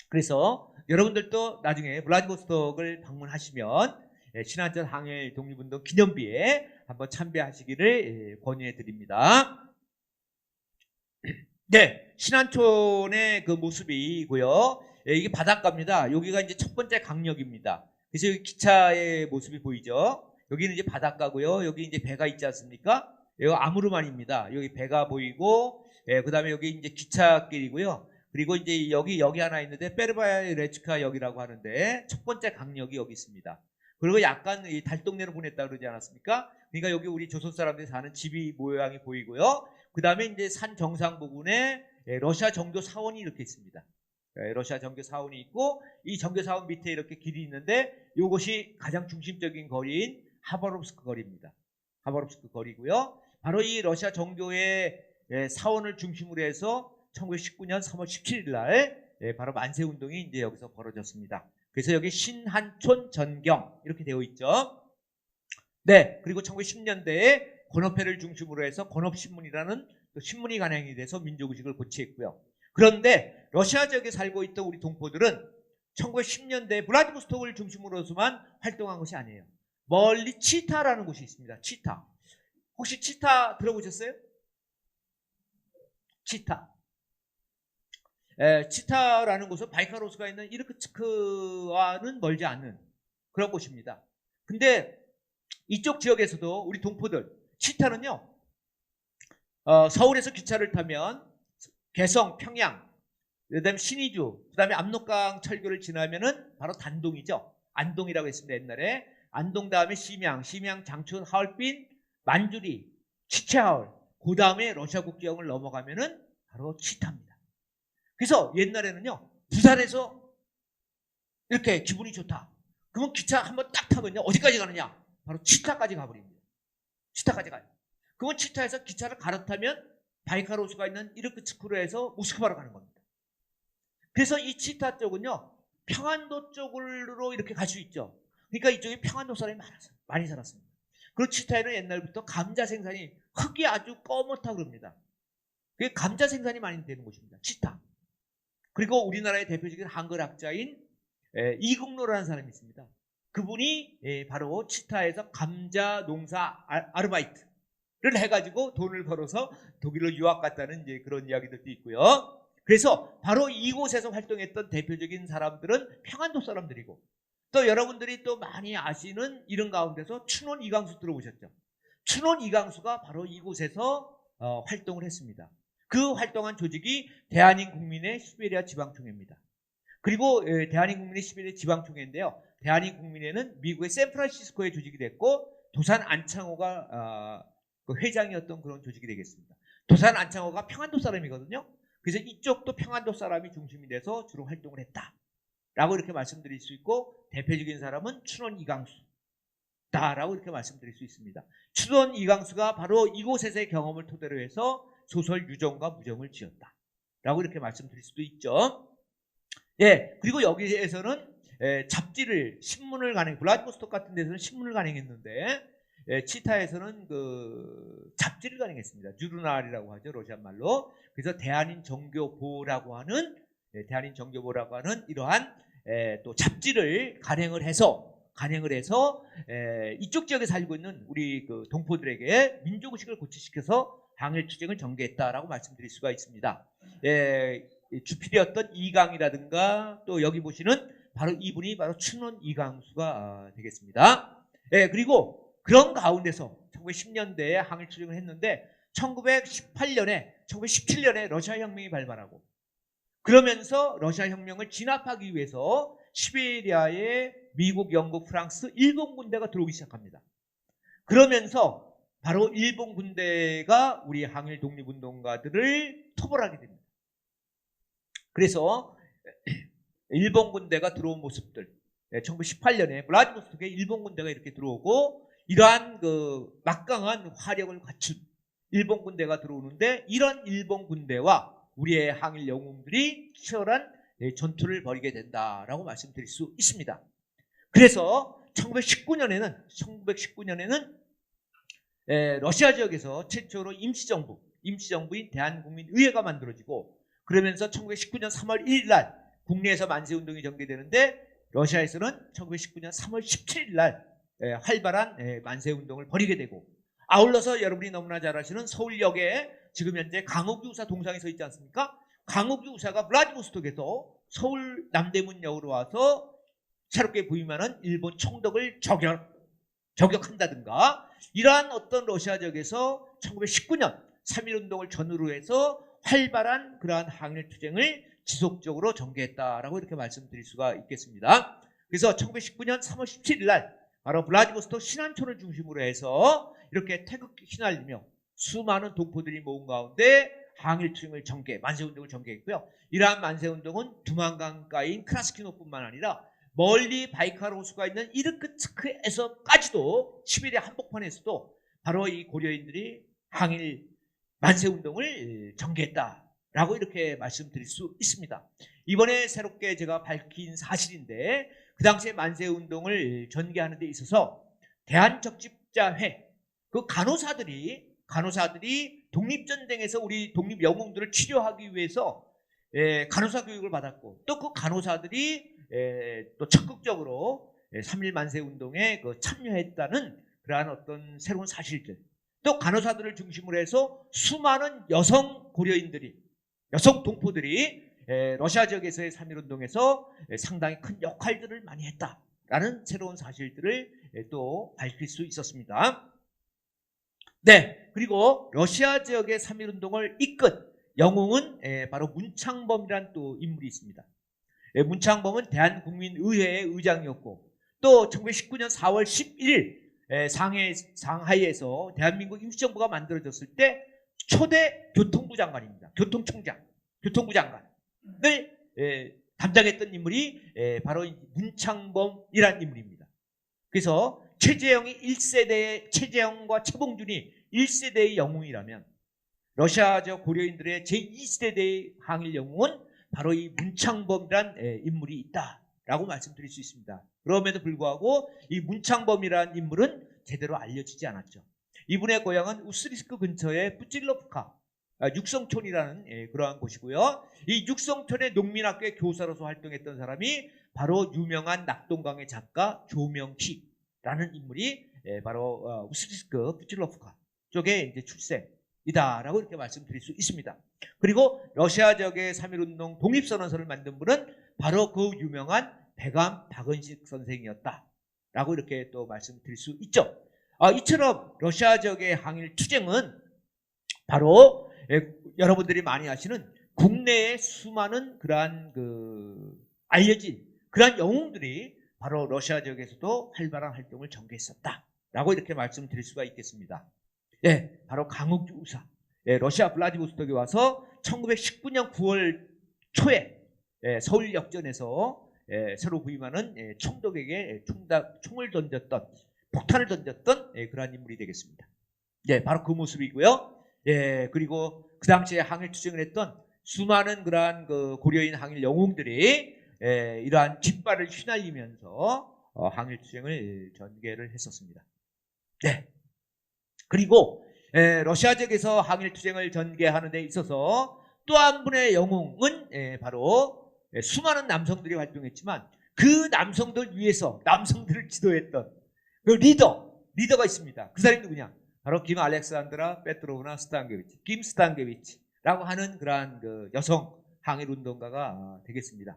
그래서 여러분들도 나중에 블라디보스톡을 방문하시면 신안촌 항일독립운동 기념비에 한번 참배하시기를 권유해 드립니다. 네, 신안촌의 그 모습이고요. 이게 바닷가입니다. 여기가 이제 첫 번째 강역입니다. 그래서 여기 기차의 모습이 보이죠. 여기는 이제 바닷가고요. 여기 이제 배가 있지 않습니까? 여기 아무르만입니다. 여기 배가 보이고, 그 다음에 여기 이제 기찻길이고요. 그리고 이제 여기 하나 있는데 페르바야 레츠카 역이라고 하는데 첫 번째 강역이 여기 있습니다. 그리고 약간 이 달동네로 보냈다 그러지 않았습니까? 그러니까 여기 우리 조선 사람들이 사는 집이 모양이 보이고요. 그 다음에 이제 산 정상 부분에 러시아 정교 사원이 이렇게 있습니다. 러시아 정교 사원이 있고 이 정교 사원 밑에 이렇게 길이 있는데 이것이 가장 중심적인 거리인 하바롭스크 거리입니다. 하바롭스크 거리고요. 바로 이 러시아 정교의 사원을 중심으로 해서 1919년 3월 17일 날 바로 만세운동이 이제 여기서 벌어졌습니다. 그래서 여기 신한촌 전경 이렇게 되어 있죠. 네, 그리고 1910년대에 권업회를 중심으로 해서 권업신문이라는 신문이 간행이 돼서 민족의식을 고취했고요. 그런데 러시아 지역에 살고 있던 우리 동포들은 1910년대 블라디보스톡을 중심으로서만 활동한 것이 아니에요. 멀리 치타라는 곳이 있습니다. 치타. 혹시 치타 들어보셨어요? 치타. 치타라는 곳은 바이카로스가 있는 이르크츠크와는 멀지 않는 그런 곳입니다. 근데 이쪽 지역에서도 우리 동포들, 치타는요, 서울에서 기차를 타면 개성, 평양, 그다음에 신의주, 그다음에 압록강 철교를 지나면은 바로 단동이죠. 안동이라고 했습니다. 옛날에 안동 다음에 심양, 장춘, 하얼빈, 만주리, 치체하울, 그 다음에 러시아 국경을 넘어가면은 바로 치타입니다. 그래서 옛날에는요, 부산에서 이렇게 기분이 좋다. 그러면 기차 한번 딱 타면요, 어디까지 가느냐? 바로 치타까지 가버립니다. 치타까지 가요. 그러면 치타에서 기차를 갈아타면 바이카로스가 있는 이르크츠크로 해서 모스크바로 가는 겁니다. 그래서 이 치타 쪽은요, 평안도 쪽으로 이렇게 갈 수 있죠. 그러니까 이쪽에 평안도 사람이 많이 살았습니다. 그리고 치타에는 옛날부터 감자 생산이, 흙이 아주 꺼멓다고 그럽니다. 그게 감자 생산이 많이 되는 곳입니다. 치타. 그리고 우리나라의 대표적인 한글학자인 이국로라는 사람이 있습니다. 그분이 바로 치타에서 감자 농사 아르바이트를 해가지고 돈을 벌어서 독일로 유학 갔다는 이제 그런 이야기들도 있고요. 그래서 바로 이곳에서 활동했던 대표적인 사람들은 평안도 사람들이고, 또 여러분들이 또 많이 아시는 이름 가운데서 춘원 이강수 들어보셨죠? 춘원 이강수가 바로 이곳에서 활동을 했습니다. 그 활동한 조직이 대한인국민의 시베리아 지방총회입니다. 그리고 대한인국민의 시베리아 지방총회인데요. 대한인국민회는 미국의 샌프란시스코에 조직이 됐고, 도산 안창호가 그 회장이었던 그런 조직이 되겠습니다. 도산 안창호가 평안도 사람이거든요. 그래서 이쪽도 평안도 사람이 중심이 돼서 주로 활동을 했다라고 이렇게 말씀드릴 수 있고, 대표적인 사람은 춘원 이강수다라고 이렇게 말씀드릴 수 있습니다. 춘원 이강수가 바로 이곳에서의 경험을 토대로 해서 소설 유정과 무정을 지었다라고 이렇게 말씀드릴 수도 있죠. 예, 그리고 여기에서는 잡지를, 신문을 간행, 블라디보스토크 같은 데서는 신문을 간행했는데, 치타에서는 그 잡지를 간행했습니다. 주르날이라고 하죠, 러시아 말로. 그래서 대한인 정교보라고 하는, 대한인 정교보라고 하는 이러한 또 잡지를 간행을 해서 이쪽 지역에 살고 있는 우리 그 동포들에게 민족의식을 고취시켜서 항일 투쟁을 전개했다라고 말씀드릴 수가 있습니다. 주필이었던 이강이라든가 또 여기 보시는 바로 이분이 바로 춘원 이강수가 되겠습니다. 그리고 그런 가운데서 1910년대에 항일 투쟁을 했는데 1917년에 러시아 혁명이 발발하고 그러면서 러시아 혁명을 진압하기 위해서 시베리아에 미국, 영국, 프랑스, 일본 군대가 들어오기 시작합니다. 그러면서 바로 일본 군대가 우리 항일 독립운동가들을 토벌하게 됩니다. 그래서 일본 군대가 들어온 모습들, 1918년에 블라디보스토크에 일본 군대가 이렇게 들어오고 이러한 그 막강한 화력을 갖춘 일본 군대가 들어오는데 이런 일본 군대와 우리의 항일 영웅들이 치열한 전투를 벌이게 된다라고 말씀드릴 수 있습니다. 그래서 1919년에는 러시아 지역에서 최초로 임시정부인 대한국민의회가 만들어지고 그러면서 1919년 3월 1일 날 국내에서 만세운동이 전개되는데 러시아에서는 1919년 3월 17일 날 활발한 만세운동을 벌이게 되고 아울러서 여러분이 너무나 잘 아시는 서울역에 지금 현재 강욱유 우사 동상이 서 있지 않습니까? 강욱유 우사가 블라디보스토크에서 서울 남대문역으로 와서 새롭게 부임하는 일본 총독을 저격한다든가 이러한 어떤 러시아 지역에서 1919년 3.1운동을 전후로 해서 활발한 그러한 항일 투쟁을 지속적으로 전개했다라고 이렇게 말씀드릴 수가 있겠습니다. 그래서 1919년 3월 17일 날 바로 블라디보스토크 신안촌을 중심으로 해서 이렇게 태극기 휘날리며 수많은 동포들이 모은 가운데 항일 투쟁을 만세운동을 전개했고요. 이러한 만세운동은 두만강가인 크라스키노뿐만 아니라 멀리 바이칼 호수가 있는 이르크츠크에서까지도 시베리아 한복판에서도 바로 이 고려인들이 항일 만세운동을 전개했다라고 이렇게 말씀드릴 수 있습니다. 이번에 새롭게 제가 밝힌 사실인데 그 당시에 만세운동을 전개하는 데 있어서 대한적집자회 그 간호사들이 독립전쟁에서 우리 독립영웅들을 치료하기 위해서 간호사 교육을 받았고 또 그 간호사들이 또 적극적으로 3.1 만세운동에 참여했다는 그러한 어떤 새로운 사실들 또 간호사들을 중심으로 해서 수많은 여성 고려인들이 여성 동포들이 러시아 지역에서의 3.1운동에서 상당히 큰 역할들을 많이 했다라는 새로운 사실들을 또 밝힐 수 있었습니다. 네, 그리고 러시아 지역의 3.1운동을 이끈 영웅은 바로 문창범이라는 또 인물이 있습니다. 문창범은 대한국민의회의 의장이었고 또 1919년 4월 11일 상하이에서 대한민국 임시정부가 만들어졌을 때 초대 교통부 장관입니다. 교통부 장관을 담당했던 인물이 바로 문창범이라는 인물입니다. 그래서 최재형과 최봉준이 1세대의 영웅이라면 러시아적 고려인들의 제2세대의 항일 영웅은 바로 이 문창범이란 인물이 있다라고 말씀드릴 수 있습니다. 그럼에도 불구하고 이 문창범이라는 인물은 제대로 알려지지 않았죠. 이분의 고향은 우스리스크 근처의 부질로프카 육성촌이라는 그러한 곳이고요. 이 육성촌의 농민학교의 교사로서 활동했던 사람이 바로 유명한 낙동강의 작가 조명희라는 인물이 바로 우스리스크 부질로프카 쪽에 이제 출생이다라고 이렇게 말씀드릴 수 있습니다. 그리고 러시아 지역의 3.1운동 독립선언서를 만든 분은 바로 그 유명한 백암 박은식 선생이었다라고 이렇게 또 말씀드릴 수 있죠. 이처럼 러시아 지역의 항일 투쟁은 바로 여러분들이 많이 아시는 국내의 수많은 그러한 알려진 그러한 영웅들이 바로 러시아 지역에서도 활발한 활동을 전개했었다라고 이렇게 말씀드릴 수가 있겠습니다. 바로 강욱주 우사. 러시아 블라디보스토크에 와서 1919년 9월 초에 서울 역전에서 새로 부임하는 총독에게 폭탄을 던졌던 그러한 인물이 되겠습니다. 바로 그 모습이고요. 그리고 그 당시에 항일 투쟁을 했던 수많은 그러한 고려인 항일 영웅들이 이러한 깃발을 휘날리면서 항일 투쟁을 전개를 했었습니다. 네. 그리고 러시아 지역에서 항일 투쟁을 전개하는 데 있어서 또 한 분의 영웅은 바로 수많은 남성들이 활동했지만 그 남성들 위해서 남성들을 지도했던 그 리더가 있습니다. 그 사람이 누구냐? 바로 김 알렉산드라 페트로브나 스탄게비치, 김 스탄게비치라고 하는 그러한 그 여성 항일 운동가가 되겠습니다.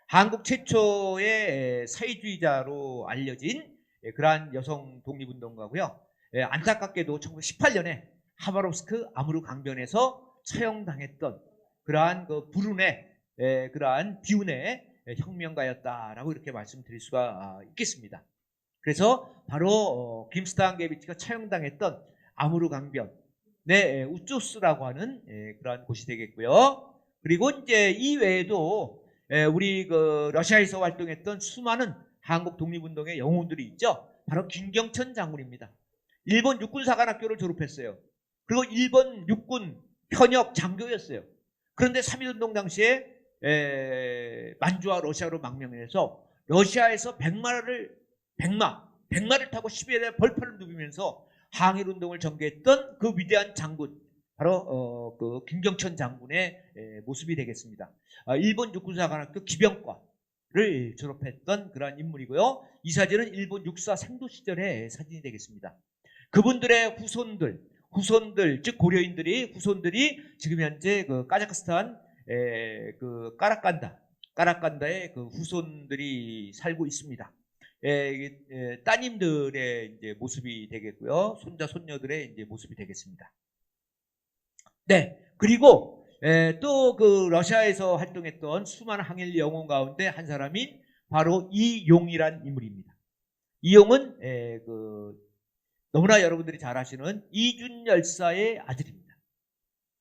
한국 최초의 사회주의자로 알려진 그러한 여성 독립운동가고요. 안타깝게도 1918년에 하바롭스크 아무르 강변에서 처형당했던 그러한 그 불운의 그러한 비운의 혁명가였다라고 이렇게 말씀드릴 수가 있겠습니다. 그래서 바로 김 스탄게비치가 처형당했던 아무르 강변의 우조스라고 하는 그러한 곳이 되겠고요. 그리고 이제 이 외에도 우리 그 러시아에서 활동했던 수많은 한국 독립운동의 영웅들이 있죠. 바로 김경천 장군입니다. 일본 육군사관학교를 졸업했어요. 그리고 일본 육군 현역 장교였어요. 그런데 3.1운동 당시에 만주와 러시아로 망명해서 러시아에서 백마를 타고 시베리아 벌판을 누비면서 항일운동을 전개했던 그 위대한 장군, 바로 그 김경천 장군의 모습이 되겠습니다. 일본 육군사관학교 기병과를 졸업했던 그러한 인물이고요. 이 사진은 일본 육사 생도 시절의 사진이 되겠습니다. 그분들의 후손들 즉 고려인들이 후손들이 지금 현재 그 카자흐스탄 그 까라간다의 그 후손들이 살고 있습니다. 따님들의 이제 모습이 되겠고요. 손자 손녀들의 이제 모습이 되겠습니다. 네, 그리고 또 그 러시아에서 활동했던 수많은 항일 영웅 가운데 한 사람인 바로 이용이란 인물입니다. 이용은 너무나 여러분들이 잘 아시는 이준 열사의 아들입니다.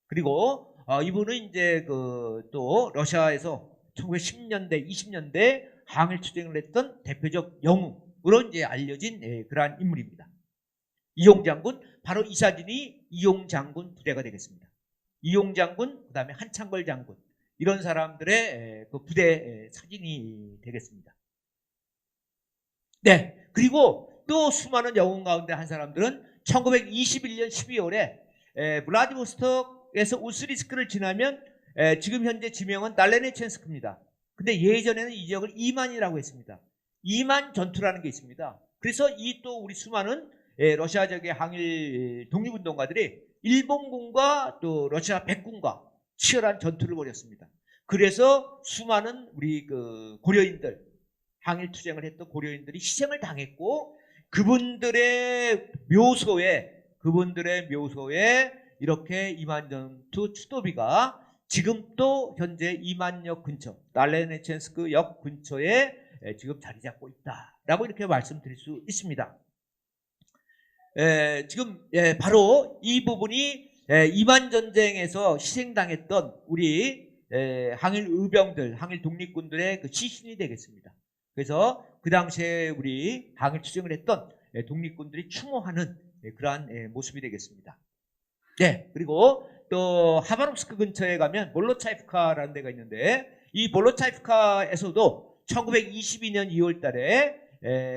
그리고 이분은 이제 또 러시아에서 1910년대, 20년대 항일 투쟁을 했던 대표적 영웅으로 이제 알려진 그러한 인물입니다. 이용 장군, 바로 이 사진이 이용 장군 부대가 되겠습니다. 이용 장군, 그 다음에 한창걸 장군, 이런 사람들의 그 부대 사진이 되겠습니다. 네, 그리고 또 수많은 영웅 가운데 한 사람들은 1921년 12월에 블라디보스톡에서 우스리스크를 지나면 지금 현재 지명은 달레네첸스크입니다. 근데 예전에는 이 지역을 이만이라고 했습니다. 이만 전투라는 게 있습니다. 그래서 이 또 우리 수많은 러시아 지역의 항일 독립운동가들이 일본군과 또 러시아 백군과 치열한 전투를 벌였습니다. 그래서 수많은 우리 그 고려인들, 항일 투쟁을 했던 고려인들이 희생을 당했고 그분들의 묘소에 이렇게 이만전투 추도비가 지금 또 현재 이만역 근처, 달레네첸스크 역 근처에 지금 자리 잡고 있다라고 이렇게 말씀드릴 수 있습니다. 지금 바로 이 부분이 이만 전쟁에서 희생당했던 우리 항일 의병들, 항일 독립군들의 그 시신이 되겠습니다. 그래서 그 당시에 우리 항일 투쟁을 했던 독립군들이 추모하는 그러한 모습이 되겠습니다. 네, 그리고 또 하바롭스크 근처에 가면 몰로차이프카라는 데가 있는데 이 몰로차이프카에서도 1922년 2월 달에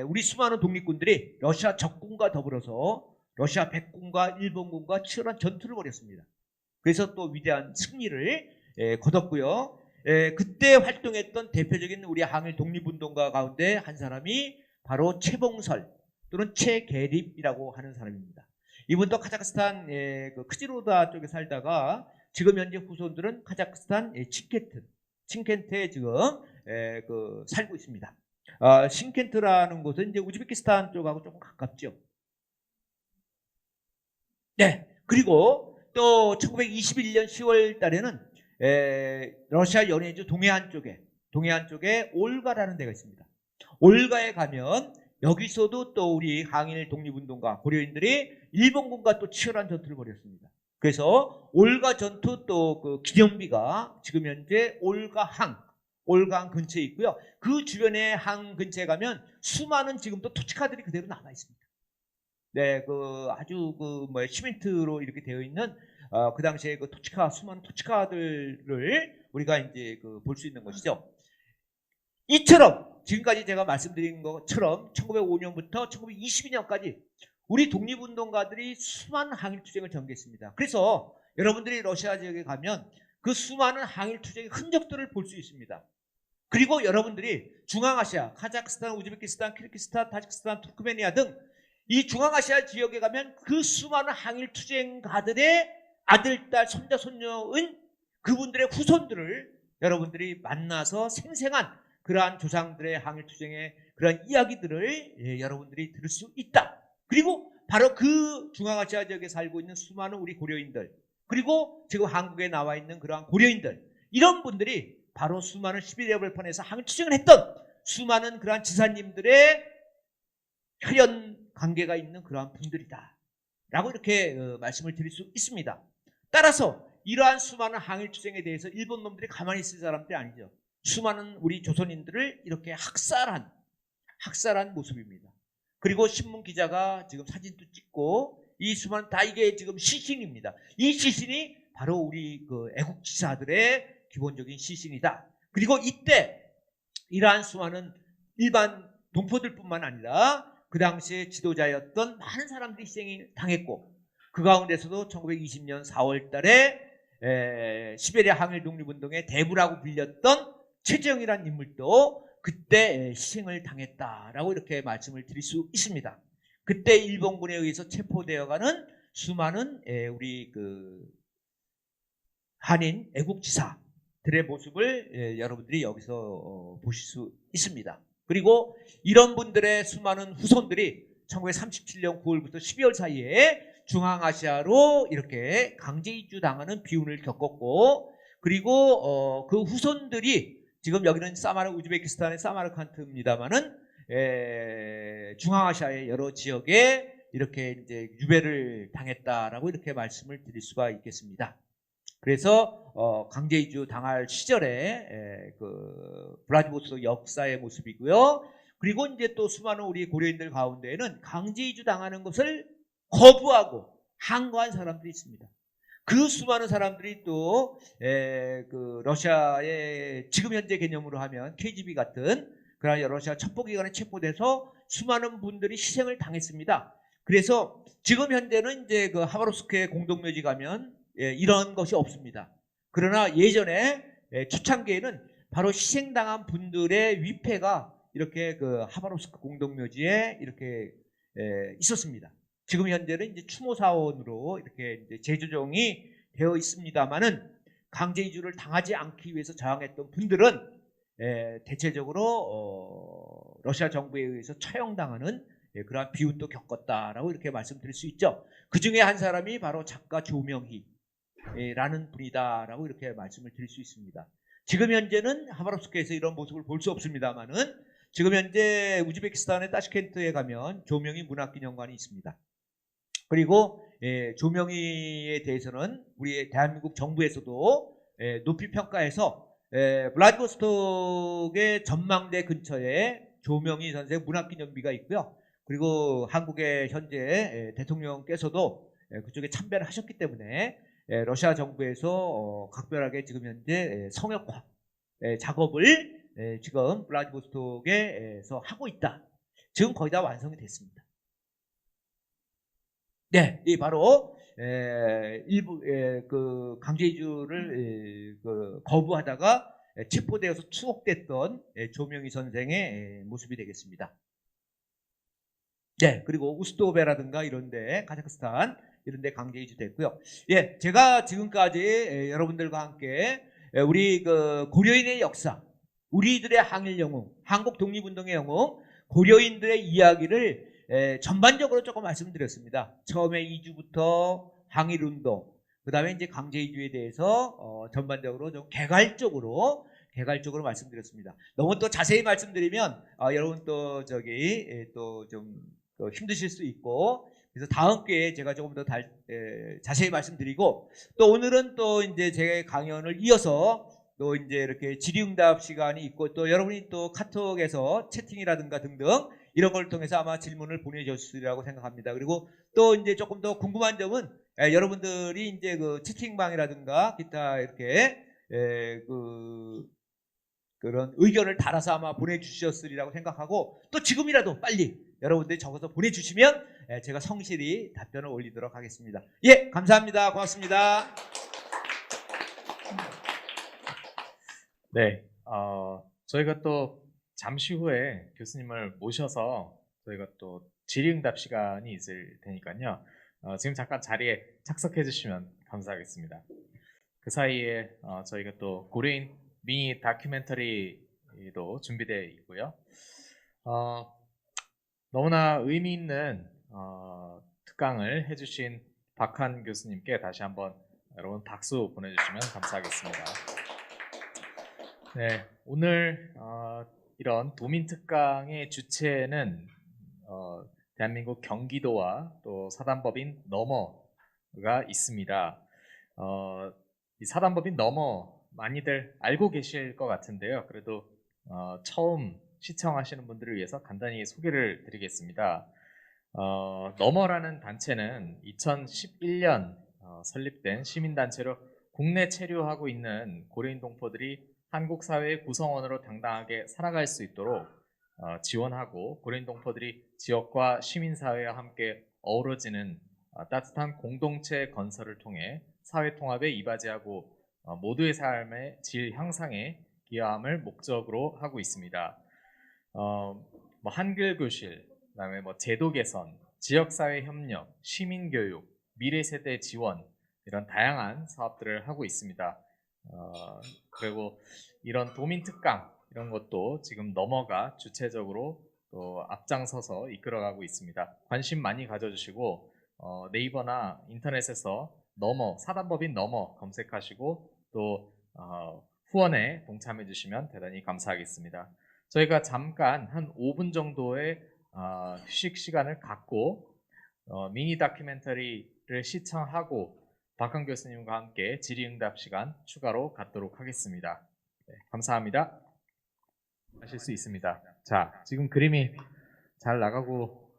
우리 수많은 독립군들이 러시아 적군과 더불어서 러시아 백군과 일본군과 치열한 전투를 벌였습니다. 그래서 또 위대한 승리를 거뒀고요. 그때 활동했던 대표적인 우리 항일 독립운동가 가운데 한 사람이 바로 최봉설 또는 최계립이라고 하는 사람입니다. 이분도 카자흐스탄 그 크지로다 쪽에 살다가 지금 현재 후손들은 카자흐스탄 침켄트에 지금 살고 있습니다. 심켄트라는 곳은 이제 우즈베키스탄 쪽하고 조금 가깝죠. 네, 그리고 또 1921년 10월 달에는 러시아 연해주 동해안 쪽에 올가라는 데가 있습니다. 올가에 가면 여기서도 또 우리 항일 독립운동가 고려인들이 일본군과 또 치열한 전투를 벌였습니다. 그래서 올가 전투 또 그 기념비가 지금 현재 올가항 근처에 있고요. 그 주변의 항 근처에 가면 수많은 지금도 토치카들이 그대로 남아 있습니다. 네, 아주 시멘트로 이렇게 되어 있는 그 당시에 그 수많은 토치카들을 우리가 이제 볼 수 있는 것이죠. 이처럼 지금까지 제가 말씀드린 것처럼 1905년부터 1922년까지 우리 독립운동가들이 수많은 항일투쟁을 전개했습니다. 그래서 여러분들이 러시아 지역에 가면 그 수많은 항일투쟁의 흔적들을 볼 수 있습니다. 그리고 여러분들이 중앙아시아, 카자흐스탄, 우즈베키스탄, 키르기스탄, 타지키스탄, 투르크메니아 등 이 중앙아시아 지역에 가면 그 수많은 항일투쟁가들의 아들, 딸, 손자, 손녀인 그분들의 후손들을 여러분들이 만나서 생생한 그러한 조상들의 항일투쟁의 그러한 이야기들을 여러분들이 들을 수 있다. 그리고 바로 그 중앙아시아 지역에 살고 있는 수많은 우리 고려인들, 그리고 지금 한국에 나와 있는 그러한 고려인들, 이런 분들이 바로 수많은 시베리아 벌판에서 항일투쟁을 했던 수많은 그러한 지사님들의 혈연 관계가 있는 그러한 분들이다 라고 이렇게 말씀을 드릴 수 있습니다. 따라서 이러한 수많은 항일투쟁에 대해서 일본 놈들이 가만히 있을 사람들이 아니죠. 수많은 우리 조선인들을 이렇게 학살한 모습입니다. 그리고 신문 기자가 지금 사진도 찍고 이 수많은 다 이게 지금 시신입니다. 이 시신이 바로 우리 그 애국지사들의 기본적인 시신이다. 그리고 이때 이러한 수많은 일반 동포들뿐만 아니라 그 당시에 지도자였던 많은 사람들이 희생이 당했고, 그 가운데서도 1920년 4월 달에 시베리아 항일 독립운동의 대부라고 불렸던 최재형이라는 인물도 그때 희생을 당했다라고 이렇게 말씀을 드릴 수 있습니다. 그때 일본군에 의해서 체포되어가는 수많은 우리 그 한인 애국지사들의 모습을 여러분들이 여기서 보실 수 있습니다. 그리고 이런 분들의 수많은 후손들이 1937년 9월부터 12월 사이에 중앙아시아로 이렇게 강제 이주 당하는 비운을 겪었고, 그리고 그 후손들이 지금 여기는 우즈베키스탄의 사마르칸트입니다만은 중앙아시아의 여러 지역에 이렇게 이제 유배를 당했다라고 이렇게 말씀을 드릴 수가 있겠습니다. 그래서 강제 이주 당할 시절에 그 블라디보스토크 역사의 모습이고요. 그리고 이제 또 수많은 우리 고려인들 가운데에는 강제 이주 당하는 것을 거부하고 항거한 사람들이 있습니다. 그 수많은 사람들이 또 그 러시아의 지금 현재 개념으로 하면 KGB 같은 그런 러시아 첩보기관에 체포돼서 수많은 분들이 희생을 당했습니다. 그래서 지금 현재는 이제 그 하바롭스크의 공동묘지 가면 이런 것이 없습니다. 그러나 예전에 초창기에는 바로 희생당한 분들의 위패가 이렇게 그 하바롭스크 공동묘지에 이렇게 있었습니다. 지금 현재는 이제 추모사원으로 이렇게 이제 재조정이 되어 있습니다만은 강제 이주를 당하지 않기 위해서 저항했던 분들은 대체적으로 러시아 정부에 의해서 처형당하는 그러한 비운도 겪었다라고 이렇게 말씀드릴 수 있죠. 그 중에 한 사람이 바로 작가 조명희라는 분이다라고 이렇게 말씀을 드릴 수 있습니다. 지금 현재는 하바롭스크에서 이런 모습을 볼 수 없습니다만은 지금 현재 우즈베키스탄의 타슈켄트에 가면 조명희 문학기념관이 있습니다. 그리고 조명희에 대해서는 우리 대한민국 정부에서도 높이 평가해서 블라디보스토크의 전망대 근처에 조명희 선생 문학기념비가 있고요. 그리고 한국의 현재 대통령께서도 그쪽에 참배를 하셨기 때문에 러시아 정부에서 각별하게 지금 현재 성역화 작업을 지금 블라디보스토크에서 하고 있다. 지금 거의 다 완성이 됐습니다. 네, 이 바로 일부 그 강제 이주를 거부하다가 체포되어서 추옥됐던 조명희 선생의 모습이 되겠습니다. 네, 그리고 우스토베라든가 이런데 카자흐스탄 이런데 강제 이주됐고요. 예, 제가 지금까지 여러분들과 함께 우리 그 고려인의 역사, 우리들의 항일 영웅, 한국 독립운동의 영웅, 고려인들의 이야기를 전반적으로 조금 말씀드렸습니다. 처음에 이주부터 항일운동, 그 다음에 이제 강제 이주에 대해서 전반적으로 좀 개괄적으로 말씀드렸습니다. 너무 또 자세히 말씀드리면 여러분 또 저기 또 좀 힘드실 수 있고, 그래서 다음 기회에 제가 조금 더 자세히 말씀드리고, 또 오늘은 또 이제 제 강연을 이어서 또 이제 이렇게 질의응답 시간이 있고, 또 여러분이 또 카톡에서 채팅이라든가 등등 이런 걸 통해서 아마 질문을 보내주시리라고 생각합니다. 그리고 또 이제 조금 더 궁금한 점은 여러분들이 이제 그 채팅방이라든가 기타 이렇게 그런 의견을 달아서 아마 보내주셨으리라고 생각하고 또 지금이라도 빨리 여러분들이 적어서 보내주시면 제가 성실히 답변을 올리도록 하겠습니다. 예, 감사합니다. 고맙습니다. 네, 저희가 또 잠시 후에 교수님을 모셔서 저희가 또 질의응답 시간이 있을 테니까요. 지금 잠깐 자리에 착석해 주시면 감사하겠습니다. 그 사이에 저희가 또 고려인 미니 다큐멘터리도 준비되어 있고요. 너무나 의미 있는 특강을 해주신 박한 교수님께 다시 한번 여러분 박수 보내주시면 감사하겠습니다. 네, 오늘 이런 도민 특강의 주체는 대한민국 경기도와 또 사단법인 너머가 있습니다. 이 사단법인 너머 많이들 알고 계실 것 같은데요. 그래도 처음 시청하시는 분들을 위해서 간단히 소개를 드리겠습니다. 너머라는 단체는 2011년 설립된 시민단체로 국내 체류하고 있는 고려인 동포들이 한국 사회의 구성원으로 당당하게 살아갈 수 있도록 지원하고 고려인 동포들이 지역과 시민사회와 함께 어우러지는 따뜻한 공동체 건설을 통해 사회 통합에 이바지하고 모두의 삶의 질 향상에 기여함을 목적으로 하고 있습니다. 한글 교실, 그다음에 제도 개선, 지역사회 협력, 시민 교육, 미래 세대 지원 이런 다양한 사업들을 하고 있습니다. 그리고 이런 도민 특강 이런 것도 지금 너머가 주체적으로 또 앞장서서 이끌어가고 있습니다. 관심 많이 가져주시고 네이버나 인터넷에서 너머 사단법인 너머 검색하시고 또 후원에 동참해 주시면 대단히 감사하겠습니다. 저희가 잠깐 한 5분 정도의 휴식 시간을 갖고 미니 다큐멘터리를 시청하고 박한 교수님과 함께 질의응답 시간 추가로 갖도록 하겠습니다. 네, 감사합니다. 하실 수 있습니다. 자, 지금 그림이 잘 나가고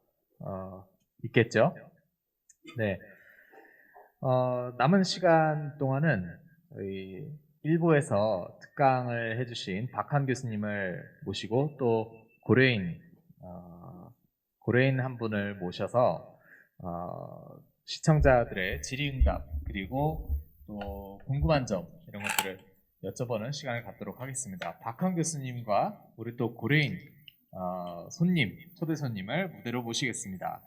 있겠죠? 네. 남은 시간 동안은 저희 일부에서 특강을 해주신 박한 교수님을 모시고 또 고려인 한 분을 모셔서 시청자들의 질의응답 그리고 또 궁금한 점 이런 것들을 여쭤보는 시간을 갖도록 하겠습니다. 박한 교수님과 우리 또 고려인 초대 손님을 무대로 모시겠습니다.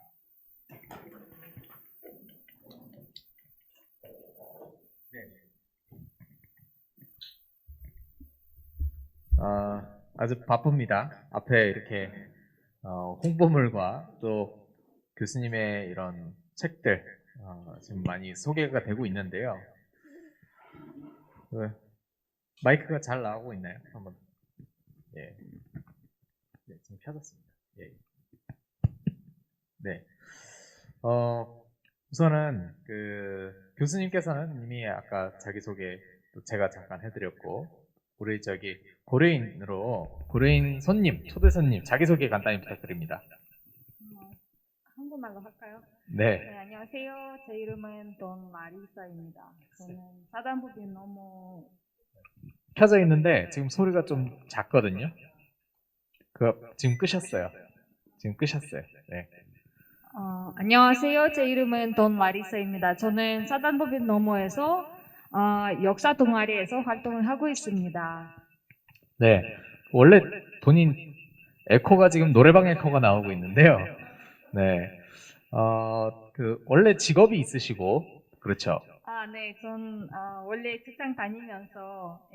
아주 바쁩니다. 앞에 이렇게 홍보물과 또 교수님의 이런 책들 지금 많이 소개가 되고 있는데요. 마이크가 잘 나오고 있나요? 한번. 예. 네, 지금 켜졌습니다. 예. 네. 우선은 교수님께서는 이미 아까 자기소개 또 제가 잠깐 해드렸고 우리 고려인 손님, 초대 손님 자기소개 간단히 부탁드립니다. 한국말로 할까요? 네. 네, 안녕하세요. 제 이름은 돈 마리사입니다. 저는 사단법인 너머 켜져 있는데 지금 소리가 좀 작거든요. 지금 끄셨어요. 네. 안녕하세요. 제 이름은 돈 마리사입니다. 저는 사단법인 너머에서 역사 동아리에서 활동을 하고 있습니다. 네. 원래 본인 에코가 지금 노래방 에코가 나오고 있는데요. 네. 원래 직업이 있으시고 그렇죠. 네, 전 원래 직장 다니면서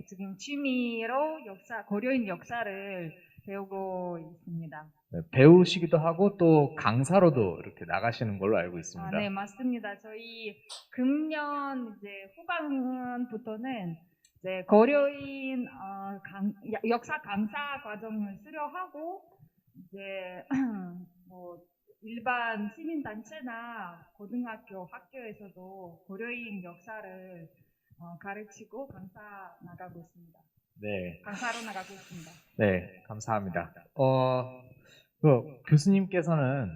지금 취미로 고려인 역사를 배우고 있습니다. 네, 배우시기도 하고 또 강사로도 이렇게 나가시는 걸로 알고 있습니다. 네, 맞습니다. 저희 금년 이제 후반부터는 이제 고려인 역사 강사 과정을 수료하고 이제 일반 시민단체나 고등학교, 학교에서도 고려인 역사를 가르치고 강사로 나가고 있습니다. 네, 감사합니다. 교수님께서는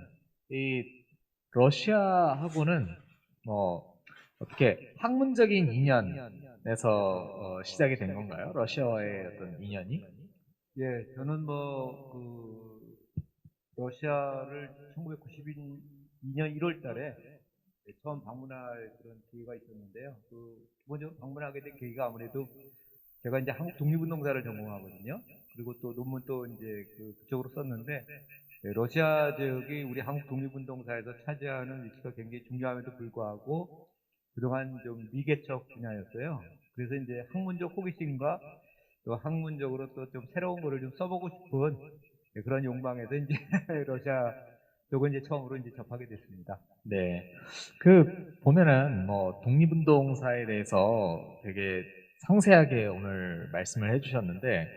이 러시아하고는 어떻게 학문적인 인연에서 시작이 된 건가요? 러시아와의 어떤 인연이? 예, 저는 러시아를 1992년 1월 달에 처음 방문할 그런 기회가 있었는데요. 기본적으로 방문하게 된 계기가 아무래도 제가 이제 한국 독립운동사를 전공하거든요. 그리고 또 논문도 이제 그쪽으로 썼는데, 러시아 지역이 우리 한국 독립운동사에서 차지하는 위치가 굉장히 중요함에도 불구하고 그동안 좀 미개척 분야였어요. 그래서 이제 학문적 호기심과 또 학문적으로 또 좀 새로운 거를 좀 써보고 싶은 그런 욕망에서 이제 러시아 쪽을 이제 처음으로 이제 접하게 됐습니다. 네. 보면은 뭐 독립운동사에 대해서 되게 상세하게 오늘 말씀을 해주셨는데,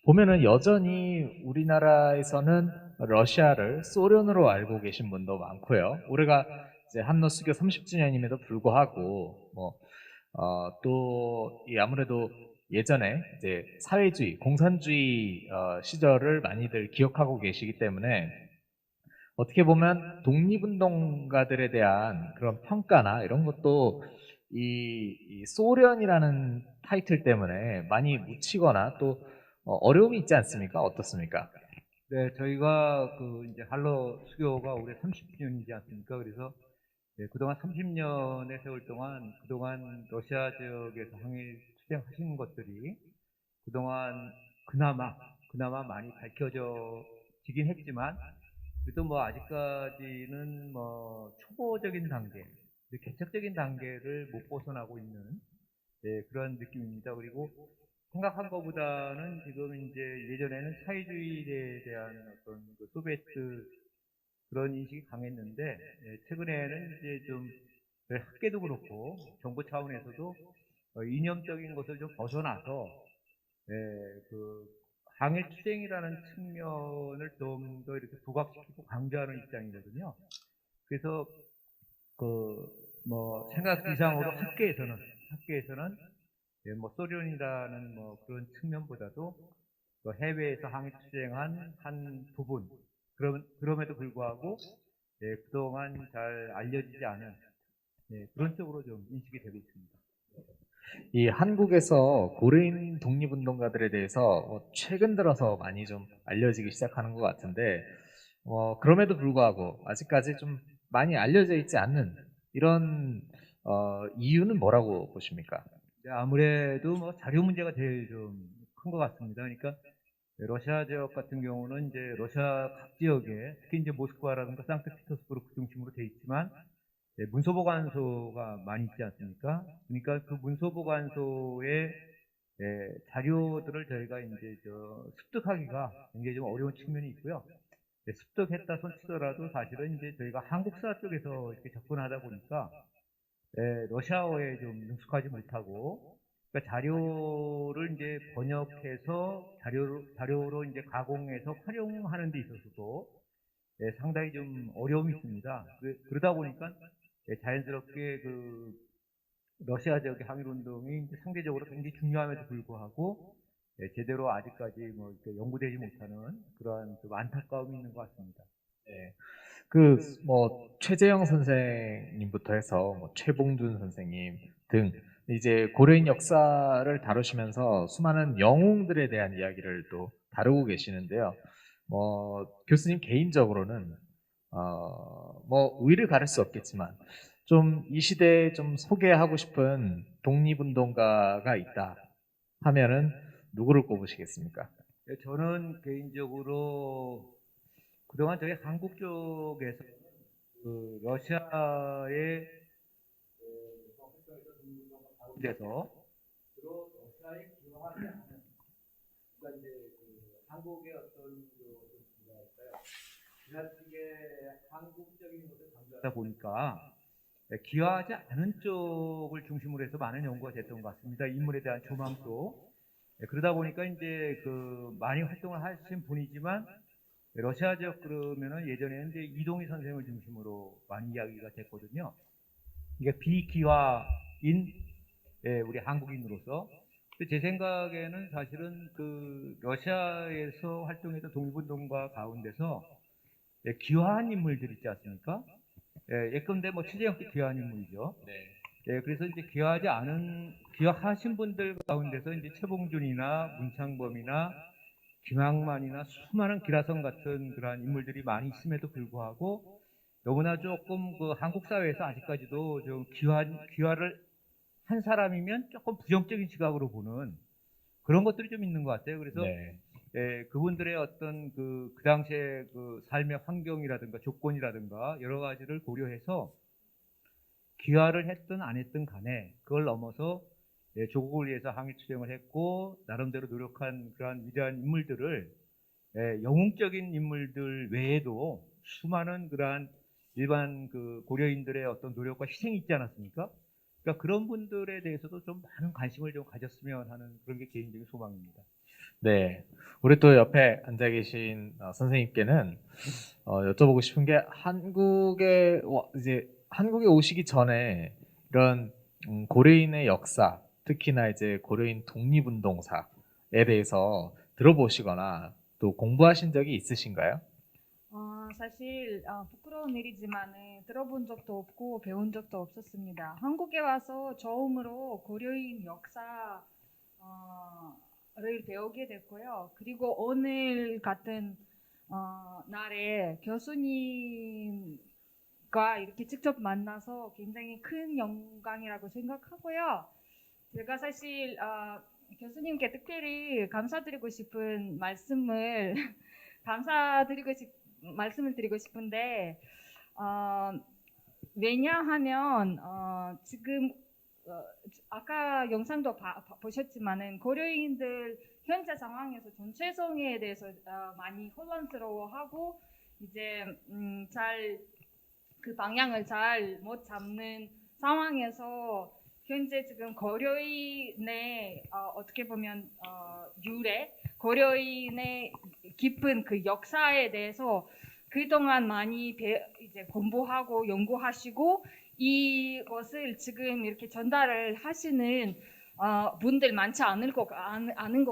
보면은 여전히 우리나라에서는 러시아를 소련으로 알고 계신 분도 많고요. 올해가 이제 한러 수교 30주년임에도 불구하고, 아무래도 예전에 이제 사회주의, 공산주의 시절을 많이들 기억하고 계시기 때문에 어떻게 보면 독립운동가들에 대한 그런 평가나 이런 것도 이 소련이라는 타이틀 때문에 많이 묻히거나 또 어려움이 있지 않습니까? 어떻습니까? 네, 저희가 이제 한러 수교가 올해 30주년이지 않습니까? 그래서 그동안 30년의 세월 동안 그동안 러시아 지역에서 항일 투쟁하신 것들이 그동안 그나마 많이 밝혀지긴 했지만 그래도 뭐 아직까지는 뭐 초보적인 단계, 개척적인 단계를 못 벗어나고 있는 그런 느낌입니다. 그리고 생각한 것보다는 지금 이제 예전에는 사회주의에 대한 어떤 소비에트 그런 인식이 강했는데 최근에는 이제 좀 학계도 그렇고 정부 차원에서도 이념적인 것을 좀 벗어나서 항일 투쟁이라는 측면을 좀 더 이렇게 부각시키고 강조하는 입장이거든요. 그래서 생각 이상으로 학계에서는 뭐 소련이라는 뭐 그런 측면보다도 해외에서 항일 투쟁한 한 부분 그럼에도 불구하고 그동안 잘 알려지지 않은 그런 쪽으로 좀 인식이 되고 있습니다. 이 한국에서 고려인 독립운동가들에 대해서 최근 들어서 많이 좀 알려지기 시작하는 것 같은데, 그럼에도 불구하고 아직까지 좀 많이 알려져 있지 않는 이런 이유는 뭐라고 보십니까? 아무래도 뭐 자료 문제가 제일 좀 큰 것 같습니다. 그러니까 러시아 지역 같은 경우는 이제 러시아 각 지역에 특히 이제 모스크바라든가 상트피터스부르크 중심으로 돼 있지만 문서보관소가 많이 있지 않습니까? 그러니까 그 문서보관소의 자료들을 저희가 이제 습득하기가 굉장히 좀 어려운 측면이 있고요. 습득했다 손치더라도 사실은 이제 저희가 한국사 쪽에서 이렇게 접근하다 보니까 러시아어에 좀 능숙하지 못하고 그러니까 자료를 이제 번역해서 자료로 이제 가공해서 활용하는 데 있어서도 상당히 좀 어려움이 있습니다. 그러다 보니까 자연스럽게 러시아 지역의 항일운동이 상대적으로 굉장히 중요함에도 불구하고 제대로 아직까지 뭐 이렇게 연구되지 못하는 그러한 좀 안타까움이 있는 것 같습니다. 네. 최재형 선생님부터 해서 최봉준 선생님 등 이제 고려인 역사를 다루시면서 수많은 영웅들에 대한 이야기를 또 다루고 계시는데요. 교수님 개인적으로는 우위를 가릴 수 없겠지만 좀 이 시대에 좀 소개하고 싶은 독립운동가가 있다 하면은 누구를 꼽으시겠습니까? 저는 개인적으로 그동안 저희 한국 쪽에서 러시아의 가운데서 주로 러시아에 기여하지 않은 그러니까 이제 한국의 어떤 뭐랄까요 지나치게 한국적인 것을 강조하다 보니까 기여하지 않은 쪽을 중심으로 해서 많은 연구가 됐던 것 같습니다. 인물에 대한 조망도 그러다 보니까 이제 많이 활동을 하신 분이지만 러시아 지역 그러면은 예전에는 이제 이동희 선생을 중심으로 많이 이야기가 됐거든요. 이게 비기화인 우리 한국인으로서 제 생각에는 사실은 러시아에서 활동했던 독립운동가 가운데서 기여한 인물들 있지 않습니까? 예컨대 뭐 최재형 때 기여한 인물이죠. 네. 예, 그래서 이제 귀화하신 분들 가운데서 이제 최봉준이나 문창범이나 김항만이나 수많은 기라성 같은 그러한 인물들이 많이 있음에도 불구하고 너무나 조금 그 한국 사회에서 아직까지도 좀 귀화를 한 사람이면 조금 부정적인 시각으로 보는 그런 것들이 좀 있는 것 같아요. 그래서 네. 예, 그분들의 어떤 그 당시에 그 삶의 환경이라든가 조건이라든가 여러 가지를 고려해서 귀화를 했든 안 했든 간에 그걸 넘어서 예, 조국을 위해서 항일투쟁을 했고 나름대로 노력한 그러한 위대한 인물들을 예, 영웅적인 인물들 외에도 수많은 그러한 일반 그 고려인들의 어떤 노력과 희생이 있지 않았습니까? 그러니까 그런 분들에 대해서도 좀 많은 관심을 좀 가졌으면 하는 그런 게 개인적인 소망입니다. 네. 우리 또 옆에 앉아 계신 선생님께는 여쭤보고 싶은 게 이제 한국에 오시기 전에 이런 고려인의 역사, 특히나 이제 고려인 독립운동사에 대해서 들어보시거나 또 공부하신 적이 있으신가요? 사실 부끄러운 일이지만 들어본 적도 없고 배운 적도 없었습니다. 한국에 와서 처음으로 고려인 역사를 배우게 됐고요. 그리고 오늘 같은 날에 교수님과 이렇게 직접 만나서 굉장히 큰 영광이라고 생각하고요. 제가 사실 교수님께 특별히 감사드리고 싶은 말씀을 드리고 싶은데 왜냐하면 지금 아까 영상도 보셨지만은 고려인들 현재 상황에서 정체성에 대해서 많이 혼란스러워하고 이제 잘 그 방향을 잘 못 잡는 상황에서 현재 지금 고려인의 어떻게 보면 고려인의 깊은 그 역사에 대해서 그동안 많이 이제 공부하고 연구하시고 이것을 지금 이렇게 전달을 하시는 분들 많지 않은 것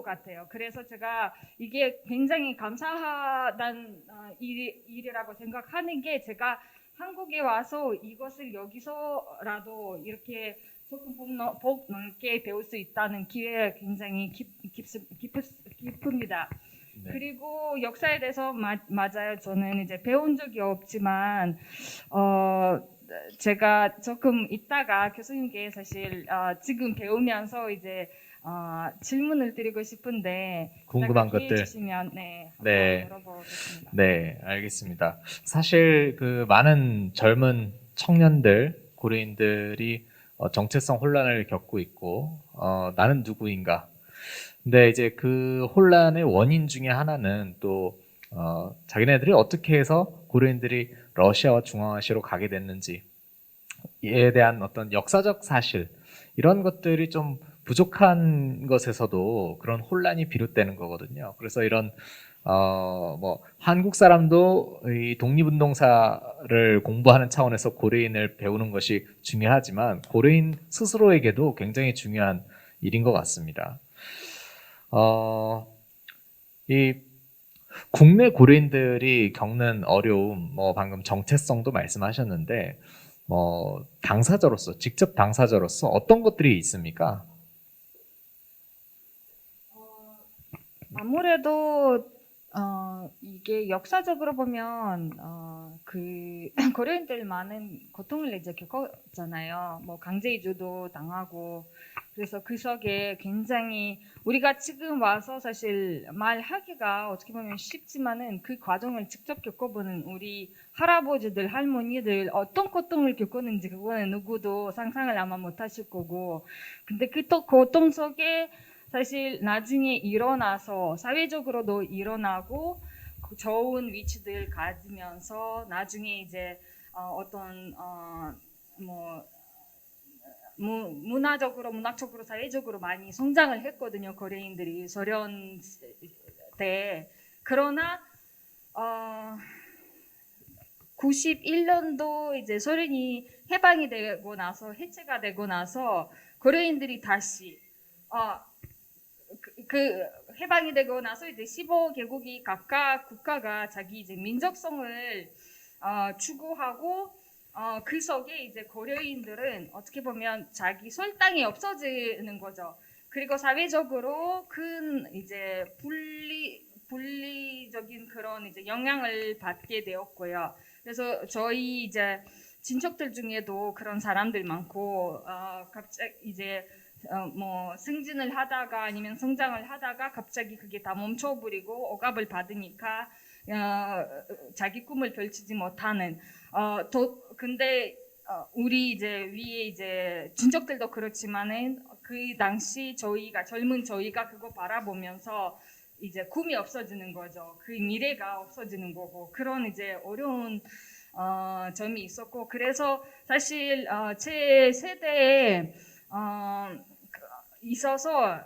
같아요. 그래서 제가 이게 굉장히 감사하다는 일이라고 생각하는 게 제가 한국에 와서 이것을 여기서라도 이렇게 조금 복 넓게 배울 수 있다는 기회가 굉장히 깊습니다. 네. 그리고 역사에 대해서 맞아요. 저는 이제 배운 적이 없지만 제가 조금 있다가 교수님께 사실 지금 배우면서 이제 질문을 드리고 싶은데 궁금한 기회 것들. 주시면 네, 네. 물어보겠습니다. 네, 알겠습니다. 사실 그 많은 젊은 청년들, 고려인들이 정체성 혼란을 겪고 있고, 나는 누구인가. 근데 이제 그 혼란의 원인 중에 하나는 또 자기네들이 어떻게 해서 고려인들이 러시아와 중앙아시아로 가게 됐는지에 대한 어떤 역사적 사실 이런 것들이 좀 부족한 것에서도 그런 혼란이 비롯되는 거거든요. 그래서 이런 뭐 한국 사람도 이 독립운동사를 공부하는 차원에서 고려인을 배우는 것이 중요하지만 고려인 스스로에게도 굉장히 중요한 일인 것 같습니다. 이 국내 고려인들이 겪는 어려움, 뭐 방금 정체성도 말씀하셨는데, 직접 당사자로서 어떤 것들이 있습니까? 아무래도 이게 역사적으로 보면 그 고려인들 많은 고통을 이제 겪었잖아요. 뭐 강제 이주도 당하고 그래서 그 속에 굉장히 우리가 지금 와서 사실 말하기가 어떻게 보면 쉽지만은 그 과정을 직접 겪어보는 우리 할아버지들 할머니들 어떤 고통을 겪었는지 그거는 누구도 상상을 아마 못하실 거고 근데 그 또 고통 속에 사실 나중에 일어나서 사회적으로도 일어나고 좋은 위치들 가지면서 나중에 이제 어떤 뭐 문학적으로 사회적으로 많이 성장을 했거든요. 고려인들이 소련 때 그러나 91년도 이제 소련이 해방이 되고 나서 해체가 되고 나서 고려인들이 다시 그 해방이 되고 나서 이제 15개국이 각각 국가가 자기 이제 민족성을 추구하고 그 속에 이제 고려인들은 어떻게 보면 자기 설당이 없어지는 거죠. 그리고 사회적으로 큰 이제 분리적인 그런 이제 영향을 받게 되었고요. 그래서 저희 이제 친척들 중에도 그런 사람들 많고 갑자기 이제 뭐 승진을 하다가 아니면 성장을 하다가 갑자기 그게 다 멈춰버리고 억압을 받으니까 자기 꿈을 펼치지 못하는 근데 우리 이제 위에 이제 친척들도 그렇지만은 그 당시 저희가 젊은 저희가 그거 바라보면서 이제 꿈이 없어지는 거죠. 그 미래가 없어지는 거고 그런 이제 어려운 점이 있었고 그래서 사실 제 세대에 있어서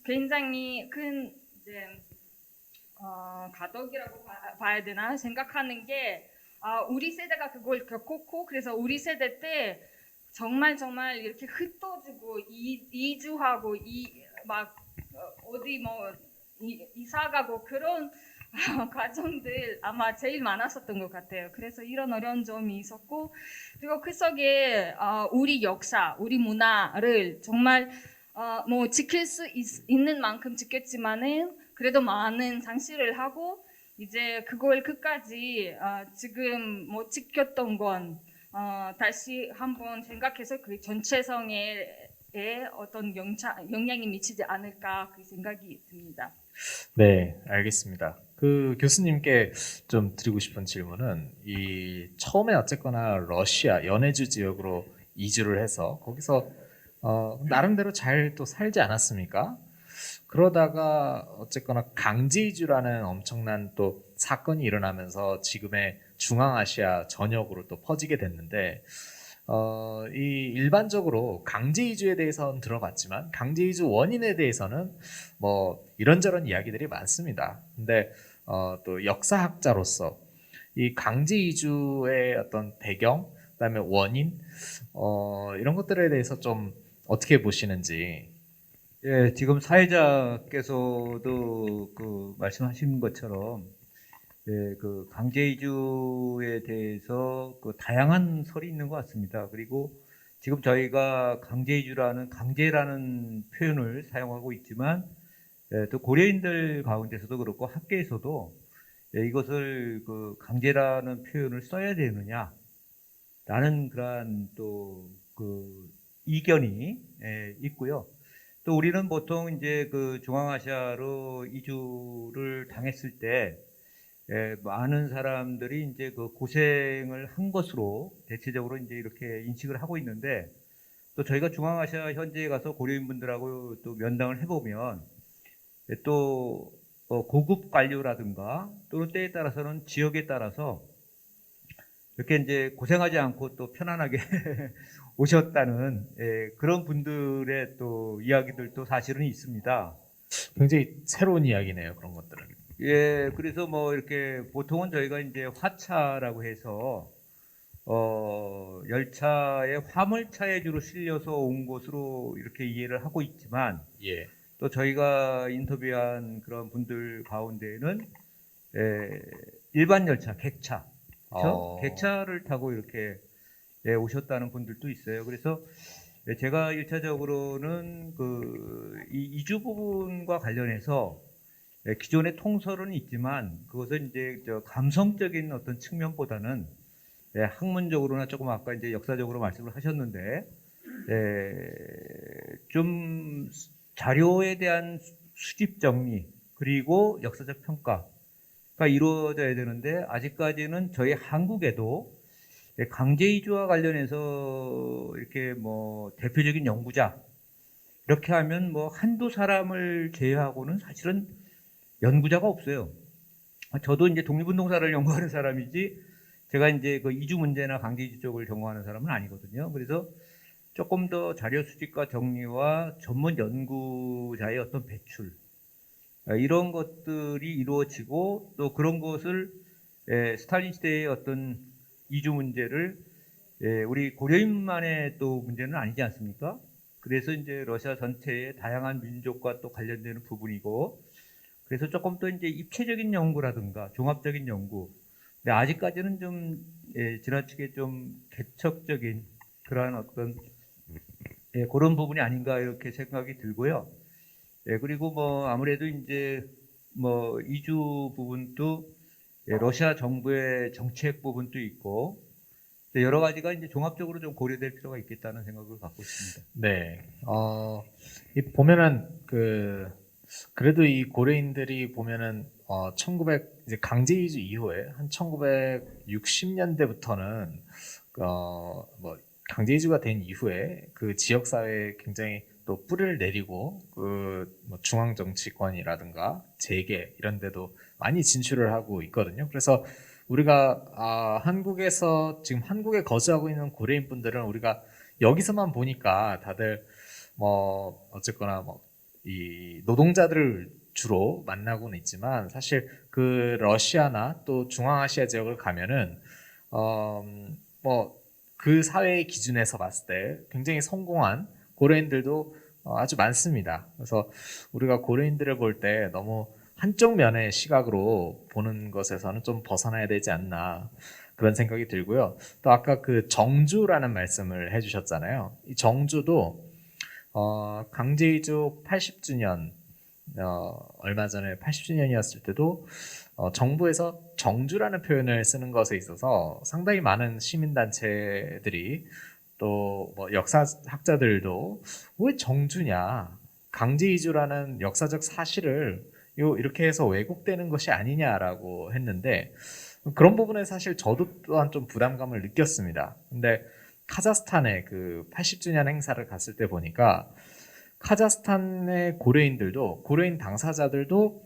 굉장히 큰 이제 가덕이라고 봐야 되나 생각하는 게 우리 세대가 그걸 겪었고 그래서 우리 세대 때 정말 이렇게 흩어지고 이주하고 막 어디 뭐 이사 가고 그런 과정들 아마 제일 많았었던 것 같아요. 그래서 이런 어려운 점이 있었고 그리고 그 속에 우리 역사, 우리 문화를 정말 뭐 지킬 수 있는 만큼 지켰지만은 그래도 많은 상실을 하고 이제 그걸 끝까지 지금 못 지켰던 건 다시 한번 생각해서 그 전체성에 어떤 영향이 미치지 않을까 그 생각이 듭니다. 네, 알겠습니다. 그 교수님께 좀 드리고 싶은 질문은 이 처음에 어쨌거나 러시아 연해주 지역으로 이주를 해서 거기서 나름대로 잘 또 살지 않았습니까? 그러다가 어쨌거나 강제 이주라는 엄청난 또 사건이 일어나면서 지금의 중앙아시아 전역으로 또 퍼지게 됐는데 이 일반적으로 강제 이주에 대해서는 들어봤지만 강제 이주 원인에 대해서는 뭐 이런저런 이야기들이 많습니다. 근데 또 역사학자로서 이 강제 이주의 어떤 배경, 그다음에 원인 이런 것들에 대해서 좀 어떻게 보시는지. 예, 지금 사회자께서도 그 말씀하신 것처럼 예, 그 강제 이주에 대해서 그 다양한 설이 있는 것 같습니다. 그리고 지금 저희가 강제 이주라는 강제라는 표현을 사용하고 있지만 예, 또 고려인들 가운데서도 그렇고 학계에서도 예, 이것을 그 강제라는 표현을 써야 되느냐라는 그러한 또 그 이견이 예, 있고요. 또 우리는 보통 이제 그 중앙아시아로 이주를 당했을 때 많은 사람들이 이제 그 고생을 한 것으로 대체적으로 이제 이렇게 인식을 하고 있는데 또 저희가 중앙아시아 현지에 가서 고려인분들하고 또 면담을 해보면 또 고급 관료라든가 또는 때에 따라서는 지역에 따라서 이렇게 이제 고생하지 않고 또 편안하게 오셨다는 그런 분들의 또 이야기들도 사실은 있습니다. 굉장히 새로운 이야기네요, 그런 것들은. 예, 그래서 뭐 이렇게 보통은 저희가 이제 화차라고 해서 열차에 화물차에 주로 실려서 온 것으로 이렇게 이해를 하고 있지만 예. 또 저희가 인터뷰한 그런 분들 가운데에는 일반 열차, 객차, 그렇죠? 객차를 타고 이렇게 오셨다는 분들도 있어요. 그래서 제가 1차적으로는 이 이주 부분과 관련해서 기존의 통설은 있지만 그것은 이제 감성적인 어떤 측면보다는 학문적으로나 조금 아까 이제 역사적으로 말씀을 하셨는데 좀 자료에 대한 수집 정리 그리고 역사적 평가가 이루어져야 되는데 아직까지는 저희 한국에도 강제 이주와 관련해서 이렇게 뭐 대표적인 연구자 이렇게 하면 뭐 한두 사람을 제외하고는 사실은 연구자가 없어요. 저도 이제 독립운동사를 연구하는 사람이지 제가 이제 그 이주 문제나 강제 이주 쪽을 전공하는 사람은 아니거든요. 그래서 조금 더 자료 수집과 정리와 전문 연구자의 어떤 배출 이런 것들이 이루어지고 또 그런 것을 스탈린 시대의 어떤 이주 문제를 우리 고려인만의 또 문제는 아니지 않습니까? 그래서 이제 러시아 전체의 다양한 민족과 또 관련되는 부분이고 그래서 조금 더 이제 입체적인 연구라든가 종합적인 연구 근데 아직까지는 좀 지나치게 좀 개척적인 그러한 어떤 그런 부분이 아닌가 이렇게 생각이 들고요. 그리고 뭐 아무래도 이제 뭐 이주 부분도 러시아 정부의 정책 부분도 있고 여러 가지가 이제 종합적으로 좀 고려될 필요가 있겠다는 생각을 갖고 있습니다. 네. 이 보면은 그래도 이 고려인들이 보면은 1900 이제 강제 이주 이후에 한 1960년대부터는 뭐 강제 이주가 된 이후에 그 지역 사회에 굉장히 또 뿌리를 내리고 뭐 중앙 정치권이라든가 재계 이런 데도 많이 진출을 하고 있거든요. 그래서 우리가 한국에서 지금 한국에 거주하고 있는 고려인 분들은 우리가 여기서만 보니까 다들 뭐 어쨌거나 뭐 이 노동자들을 주로 만나고는 있지만 사실 그 러시아나 또 중앙아시아 지역을 가면은 뭐 그 사회의 기준에서 봤을 때 굉장히 성공한 고려인들도 아주 많습니다. 그래서 우리가 고려인들을 볼 때 너무 한쪽 면의 시각으로 보는 것에서는 좀 벗어나야 되지 않나 그런 생각이 들고요. 또 아까 그 정주라는 말씀을 해주셨잖아요. 이 정주도 강제이주 80주년 얼마 전에 80주년이었을 때도 정부에서 정주라는 표현을 쓰는 것에 있어서 상당히 많은 시민단체들이 또 뭐 역사학자들도 왜 정주냐 강제이주라는 역사적 사실을 이렇게 해서 왜곡되는 것이 아니냐라고 했는데 그런 부분에 사실 저도 또한 좀 부담감을 느꼈습니다. 근데 카자흐스탄의 그 80주년 행사를 갔을 때 보니까 카자흐스탄의 고려인들도 고려인 당사자들도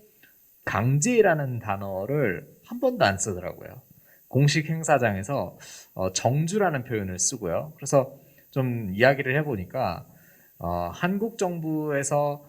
강제라는 단어를 한 번도 안 쓰더라고요. 공식 행사장에서 정주라는 표현을 쓰고요. 그래서 좀 이야기를 해보니까 한국 정부에서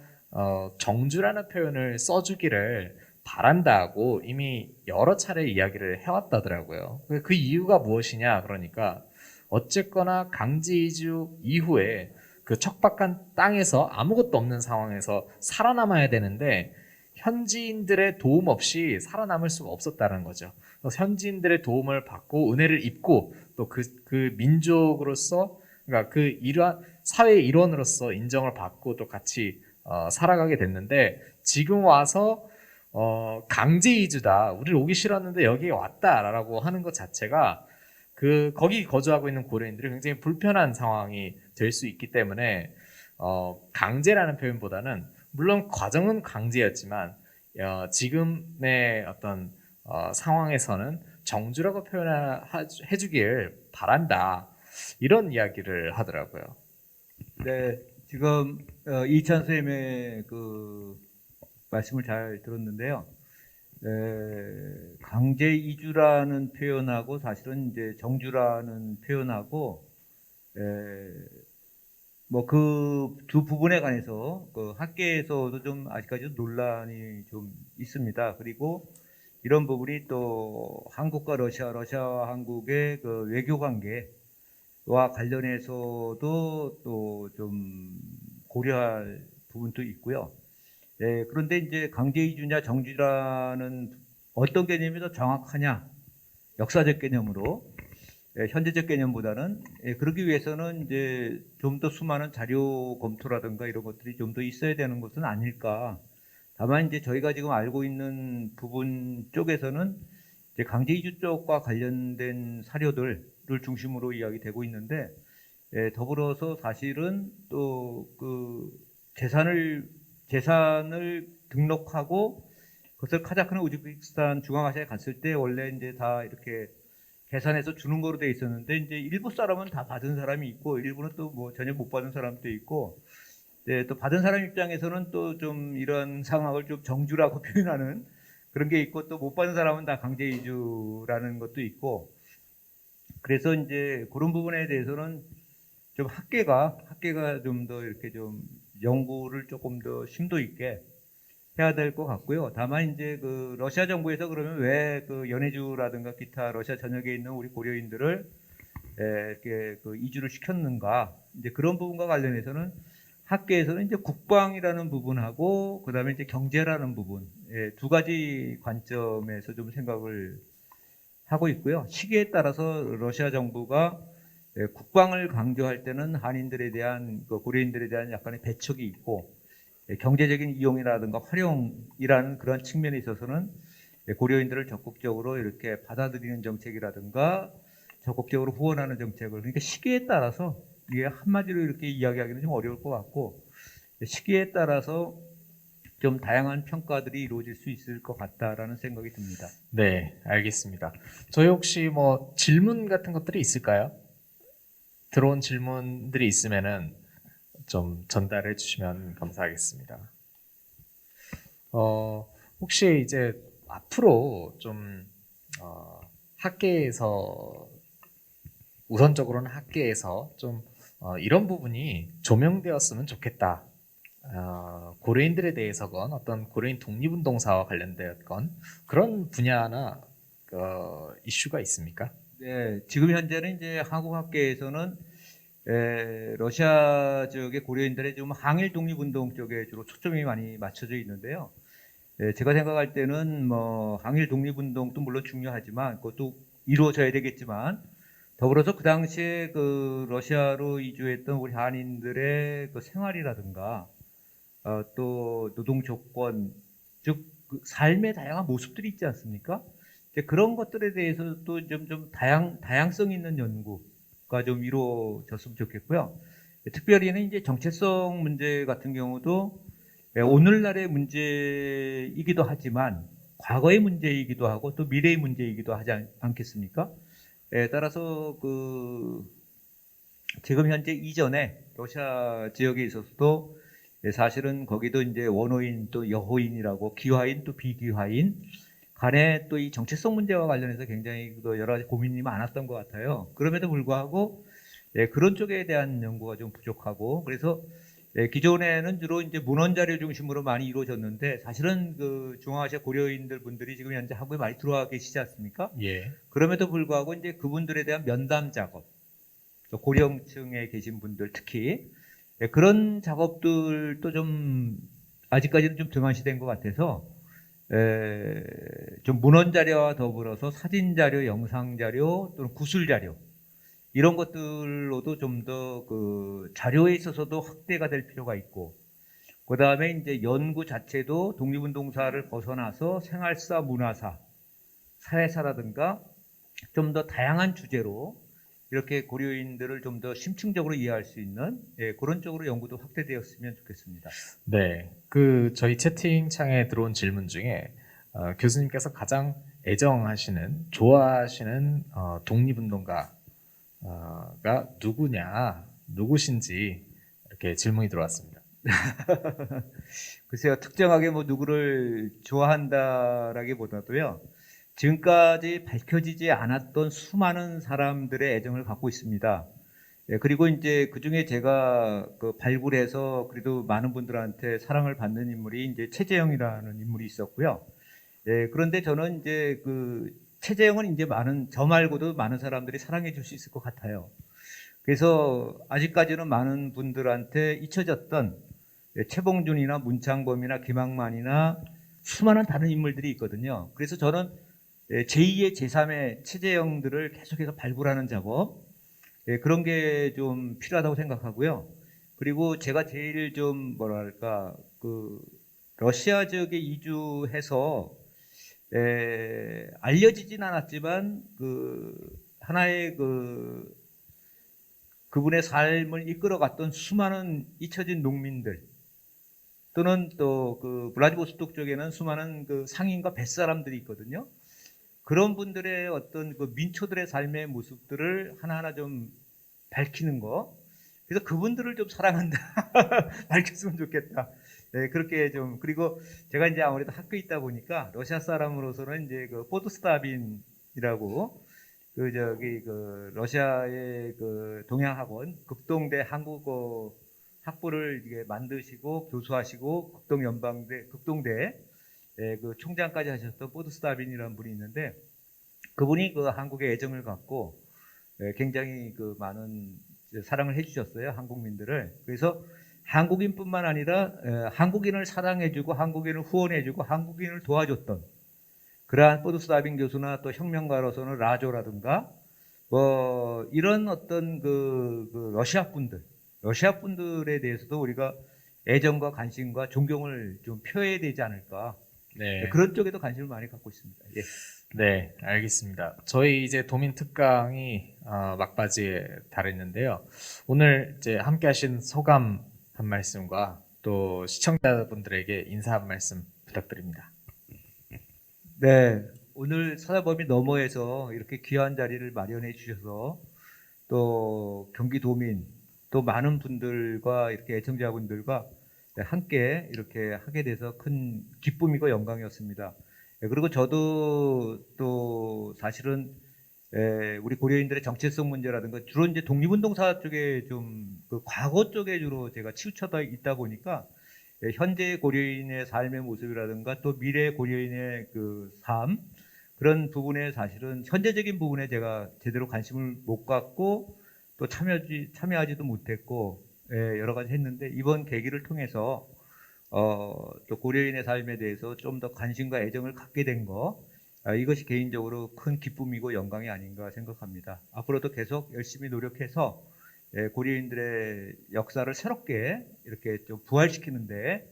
정주라는 표현을 써주기를 바란다고 이미 여러 차례 이야기를 해왔다더라고요. 그 이유가 무엇이냐 그러니까 어쨌거나 강제 이주 이후에 그 척박한 땅에서 아무것도 없는 상황에서 살아남아야 되는데 현지인들의 도움 없이 살아남을 수가 없었다는 거죠. 현지인들의 도움을 받고 은혜를 입고 또 그 민족으로서 그러니까 그 일환 사회의 일원으로서 인정을 받고 또 같이 살아가게 됐는데 지금 와서 강제 이주다. 우리를 오기 싫었는데 여기에 왔다라고 하는 것 자체가 거기 거주하고 있는 고려인들이 굉장히 불편한 상황이 될 수 있기 때문에 강제라는 표현보다는 물론 과정은 강제였지만 지금의 어떤 상황에서는 정주라고 표현해주길 바란다 이런 이야기를 하더라고요. 네, 지금 이찬 쌤의 그 말씀을 잘 들었는데요. 강제 이주라는 표현하고 사실은 이제 정주라는 표현하고 뭐 그 두 부분에 관해서 그 학계에서도 좀 아직까지 논란이 좀 있습니다. 그리고 이런 부분이 또 한국과 러시아와 한국의 그 외교 관계와 관련해서도 또 좀 고려할 부분도 있고요. 그런데 이제 강제 이주냐 정주라는 어떤 개념이 더 정확하냐 역사적 개념으로 현재적 개념보다는 그러기 위해서는 이제 좀 더 수많은 자료 검토라든가 이런 것들이 좀 더 있어야 되는 것은 아닐까. 다만 이제 저희가 지금 알고 있는 부분 쪽에서는 이제 강제 이주 쪽과 관련된 사료들을 중심으로 이야기되고 있는데 더불어서 사실은 또 그 재산을 등록하고 그것을 카자흐나 우즈베키스탄 중앙아시아에 갔을 때 원래 이제 다 이렇게 계산해서 주는 거로 돼 있었는데 이제 일부 사람은 다 받은 사람이 있고 일부는 또 뭐 전혀 못 받은 사람도 있고 또 받은 사람 입장에서는 또 좀 이런 상황을 좀 정주라고 표현하는 그런 게 있고 또 못 받은 사람은 다 강제 이주라는 것도 있고 그래서 이제 그런 부분에 대해서는 좀 학계가 좀 더 이렇게 좀 연구를 조금 더 심도 있게 해야 될 것 같고요. 다만 이제 그 러시아 정부에서 그러면 왜 그 연해주라든가 기타 러시아 전역에 있는 우리 고려인들을 이렇게 그 이주를 시켰는가? 이제 그런 부분과 관련해서는 학계에서는 이제 국방이라는 부분하고 그다음에 이제 경제라는 부분 두 가지 관점에서 좀 생각을 하고 있고요. 시기에 따라서 러시아 정부가 국방을 강조할 때는 한인들에 대한 고려인들에 대한 약간의 배척이 있고 경제적인 이용이라든가 활용이라는 그런 측면에 있어서는 고려인들을 적극적으로 이렇게 받아들이는 정책이라든가 적극적으로 후원하는 정책을 그러니까 시기에 따라서 이게 한마디로 이렇게 이야기하기는 좀 어려울 것 같고 시기에 따라서 좀 다양한 평가들이 이루어질 수 있을 것 같다라는 생각이 듭니다. 네, 알겠습니다. 저희 혹시 뭐 질문 같은 것들이 있을까요? 들어온 질문들이 있으면은 좀 전달해 주시면 감사하겠습니다. 혹시 이제 앞으로 좀 학계에서 우선적으로는 학계에서 좀 이런 부분이 조명되었으면 좋겠다. 고려인들에 대해서건 어떤 고려인 독립운동사와 관련되었건 그런 분야나 이슈가 있습니까? 네, 지금 현재는 이제 한국 학계에서는 러시아 지역의 고려인들의 좀 항일 독립운동 쪽에 주로 초점이 많이 맞춰져 있는데요. 제가 생각할 때는 뭐 항일 독립운동도 물론 중요하지만 그것도 이루어져야 되겠지만 더불어서 그 당시에 그 러시아로 이주했던 우리 한인들의 그 생활이라든가 또 노동 조건 즉 그 삶의 다양한 모습들이 있지 않습니까? 이제 그런 것들에 대해서 또 좀 다양성 있는 연구가 좀 이루어졌으면 좋겠고요. 특별히는 이제 정체성 문제 같은 경우도 오늘날의 문제이기도 하지만 과거의 문제이기도 하고 또 미래의 문제이기도 하지 않겠습니까? 따라서 그 지금 현재 이전에 러시아 지역에 있어서도 사실은 거기도 이제 원호인 또 여호인이라고 귀화인 또 비귀화인 간에 또 이 정체성 문제와 관련해서 굉장히 또 여러 가지 고민이 많았던 것 같아요. 그럼에도 불구하고 그런 쪽에 대한 연구가 좀 부족하고 그래서 기존에는 주로 이제 문헌 자료 중심으로 많이 이루어졌는데 사실은 그 중앙아시아 고려인들 분들이 지금 현재 한국에 많이 들어와 계시지 않습니까? 예. 그럼에도 불구하고 이제 그분들에 대한 면담 작업, 고령층에 계신 분들 특히 그런 작업들도 좀 아직까지는 좀 등한시된 것 같아서 좀 문헌 자료와 더불어서 사진 자료, 영상 자료 또는 구술 자료 이런 것들로도 좀 더 그 자료에 있어서도 확대가 될 필요가 있고 그 다음에 이제 연구 자체도 독립운동사를 벗어나서 생활사, 문화사, 사회사라든가 좀 더 다양한 주제로 이렇게 고려인들을 좀 더 심층적으로 이해할 수 있는 그런 쪽으로 연구도 확대되었으면 좋겠습니다. 네, 저희 채팅창에 들어온 질문 중에 교수님께서 가장 애정하시는, 좋아하시는 독립운동가가 누구신지 이렇게 질문이 들어왔습니다. 글쎄요, 특정하게 뭐 누구를 좋아한다라기보다도요, 지금까지 밝혀지지 않았던 수많은 사람들의 애정을 갖고 있습니다. 그리고 이제 그 중에 제가 그 발굴해서 그래도 많은 분들한테 사랑을 받는 인물이 이제 최재형이라는 인물이 있었고요. 그런데 저는 이제 그 최재형은 이제 저 말고도 많은 사람들이 사랑해 줄 수 있을 것 같아요. 그래서 아직까지는 많은 분들한테 잊혀졌던 최봉준이나 문창범이나 김학만이나 수많은 다른 인물들이 있거든요. 그래서 저는 제2의 제3의 최재형들을 계속해서 발굴하는 작업 그런 게 좀 필요하다고 생각하고요. 그리고 제가 제일 좀 뭐랄까 그 러시아 지역에 이주해서 알려지진 않았지만 그 하나의 그분의 삶을 이끌어갔던 수많은 잊혀진 농민들 또는 또 그 블라디보스톡 쪽에는 수많은 그 상인과 뱃사람들이 있거든요. 그런 분들의 어떤 그 민초들의 삶의 모습들을 하나하나 좀 밝히는 거. 그래서 그분들을 좀 사랑한다. 밝혔으면 좋겠다. 네, 그렇게 좀, 그리고 제가 이제 아무래도 학교에 있다 보니까 러시아 사람으로서는 이제 그 포도스타빈이라고 그 러시아의 그 동양학원 극동대 한국어 학부를 이게 만드시고 교수하시고 극동대 그 총장까지 하셨던 포도스타빈이라는 분이 있는데 그분이 그 한국에 애정을 갖고 굉장히 그 많은 사랑을 해주셨어요 한국민들을. 그래서 한국인뿐만 아니라 한국인을 사랑해주고 한국인을 후원해주고 한국인을 도와줬던 그러한 보드스라빙 교수나 또 혁명가로서는 라조라든가 뭐 이런 어떤 그 러시아 분들에 대해서도 우리가 애정과 관심과 존경을 좀 표해야 되지 않을까. 네. 그런 쪽에도 관심을 많이 갖고 있습니다. 예. 네, 알겠습니다. 저희 이제 도민 특강이 막바지에 달했는데요. 오늘 이제 함께하신 소감 한 말씀과 또 시청자분들에게 인사 한 말씀 부탁드립니다. 네, 오늘 사다범위 너머에서 이렇게 귀한 자리를 마련해 주셔서 또 경기도민 또 많은 분들과 이렇게 애청자분들과 함께 이렇게 하게 돼서 큰 기쁨이고 영광이었습니다. 그리고 저도 또 사실은 우리 고려인들의 정체성 문제라든가 주로 이제 독립운동사 쪽에 좀 그 과거 쪽에 주로 제가 치우쳐져 있다 보니까 현재 고려인의 삶의 모습이라든가 또 미래 고려인의 그 삶 그런 부분에 사실은 현재적인 부분에 제가 제대로 관심을 못 갖고 또 참여하지도 못했고 여러 가지 했는데 이번 계기를 통해서 또 고려인의 삶에 대해서 좀 더 관심과 애정을 갖게 된 거 이것이 개인적으로 큰 기쁨이고 영광이 아닌가 생각합니다. 앞으로도 계속 열심히 노력해서 고려인들의 역사를 새롭게 이렇게 좀 부활시키는데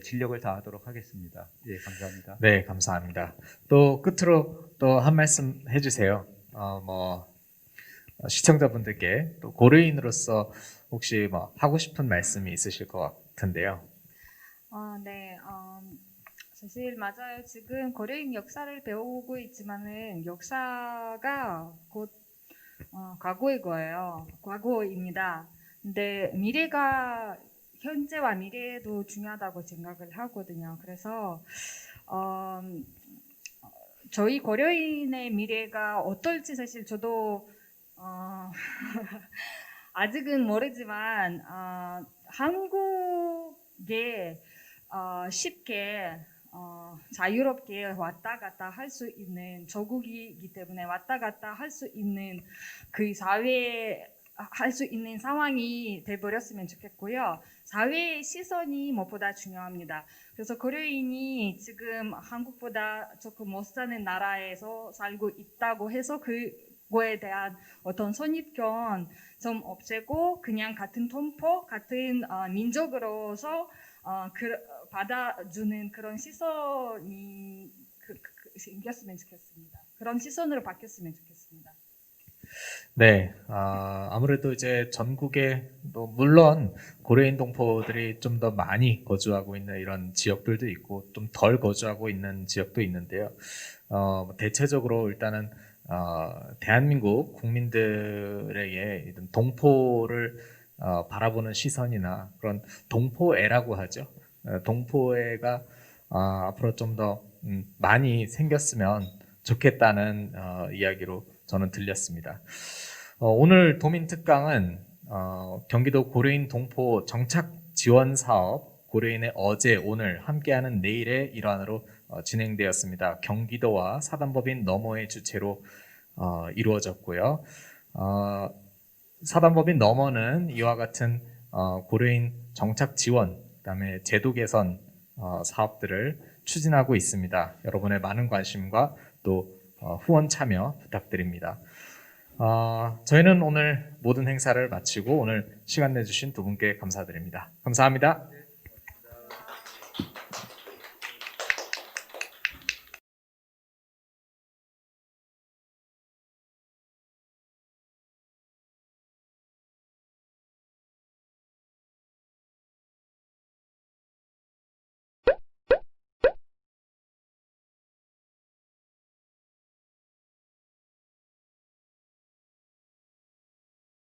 진력을 다하도록 하겠습니다. 예, 감사합니다. 네, 감사합니다. 또 끝으로 또 한 말씀 해주세요. 시청자분들께 또 고려인으로서 혹시 뭐 하고 싶은 말씀이 있으실 것 같은데요. 네, 사실 맞아요. 지금 고려인 역사를 배우고 있지만은 역사가 곧 과거일 거예요. 과거입니다. 근데 미래가 현재와 미래도 중요하다고 생각을 하거든요. 그래서 저희 고려인의 미래가 어떨지 사실 저도 아직은 모르지만 한국에 쉽게 자유롭게 왔다 갔다 할 수 있는 조국이기 때문에 왔다 갔다 할 수 있는 그 사회 할 수 있는 상황이 돼버렸으면 좋겠고요. 사회의 시선이 무엇보다 중요합니다. 그래서 고려인이 지금 한국보다 조금 못 사는 나라에서 살고 있다고 해서 그거에 대한 어떤 선입견 좀 없애고 그냥 같은 동포, 같은 민족으로서 받아주는 그런 시선이 생겼으면 좋겠습니다. 그런 시선으로 바뀌었으면 좋겠습니다. 네, 아무래도 이제 전국에 또 물론 고려인 동포들이 좀 더 많이 거주하고 있는 이런 지역들도 있고 좀 덜 거주하고 있는 지역도 있는데요. 대체적으로 일단은 대한민국 국민들에게 이런 동포를 바라보는 시선이나 그런 동포애라고 하죠. 동포애가 앞으로 좀 더 많이 생겼으면 좋겠다는 이야기로 저는 들렸습니다. 오늘 도민 특강은 경기도 고려인 동포 정착 지원 사업 고려인의 어제 오늘 함께하는 내일의 일환으로 진행되었습니다. 경기도와 사단법인 너머의 주체로 이루어졌고요. 사단법인 너머는 이와 같은 고려인 정착 지원, 그다음에 제도 개선 사업들을 추진하고 있습니다. 여러분의 많은 관심과 또 후원 참여 부탁드립니다. 저희는 오늘 모든 행사를 마치고 오늘 시간 내주신 두 분께 감사드립니다. 감사합니다.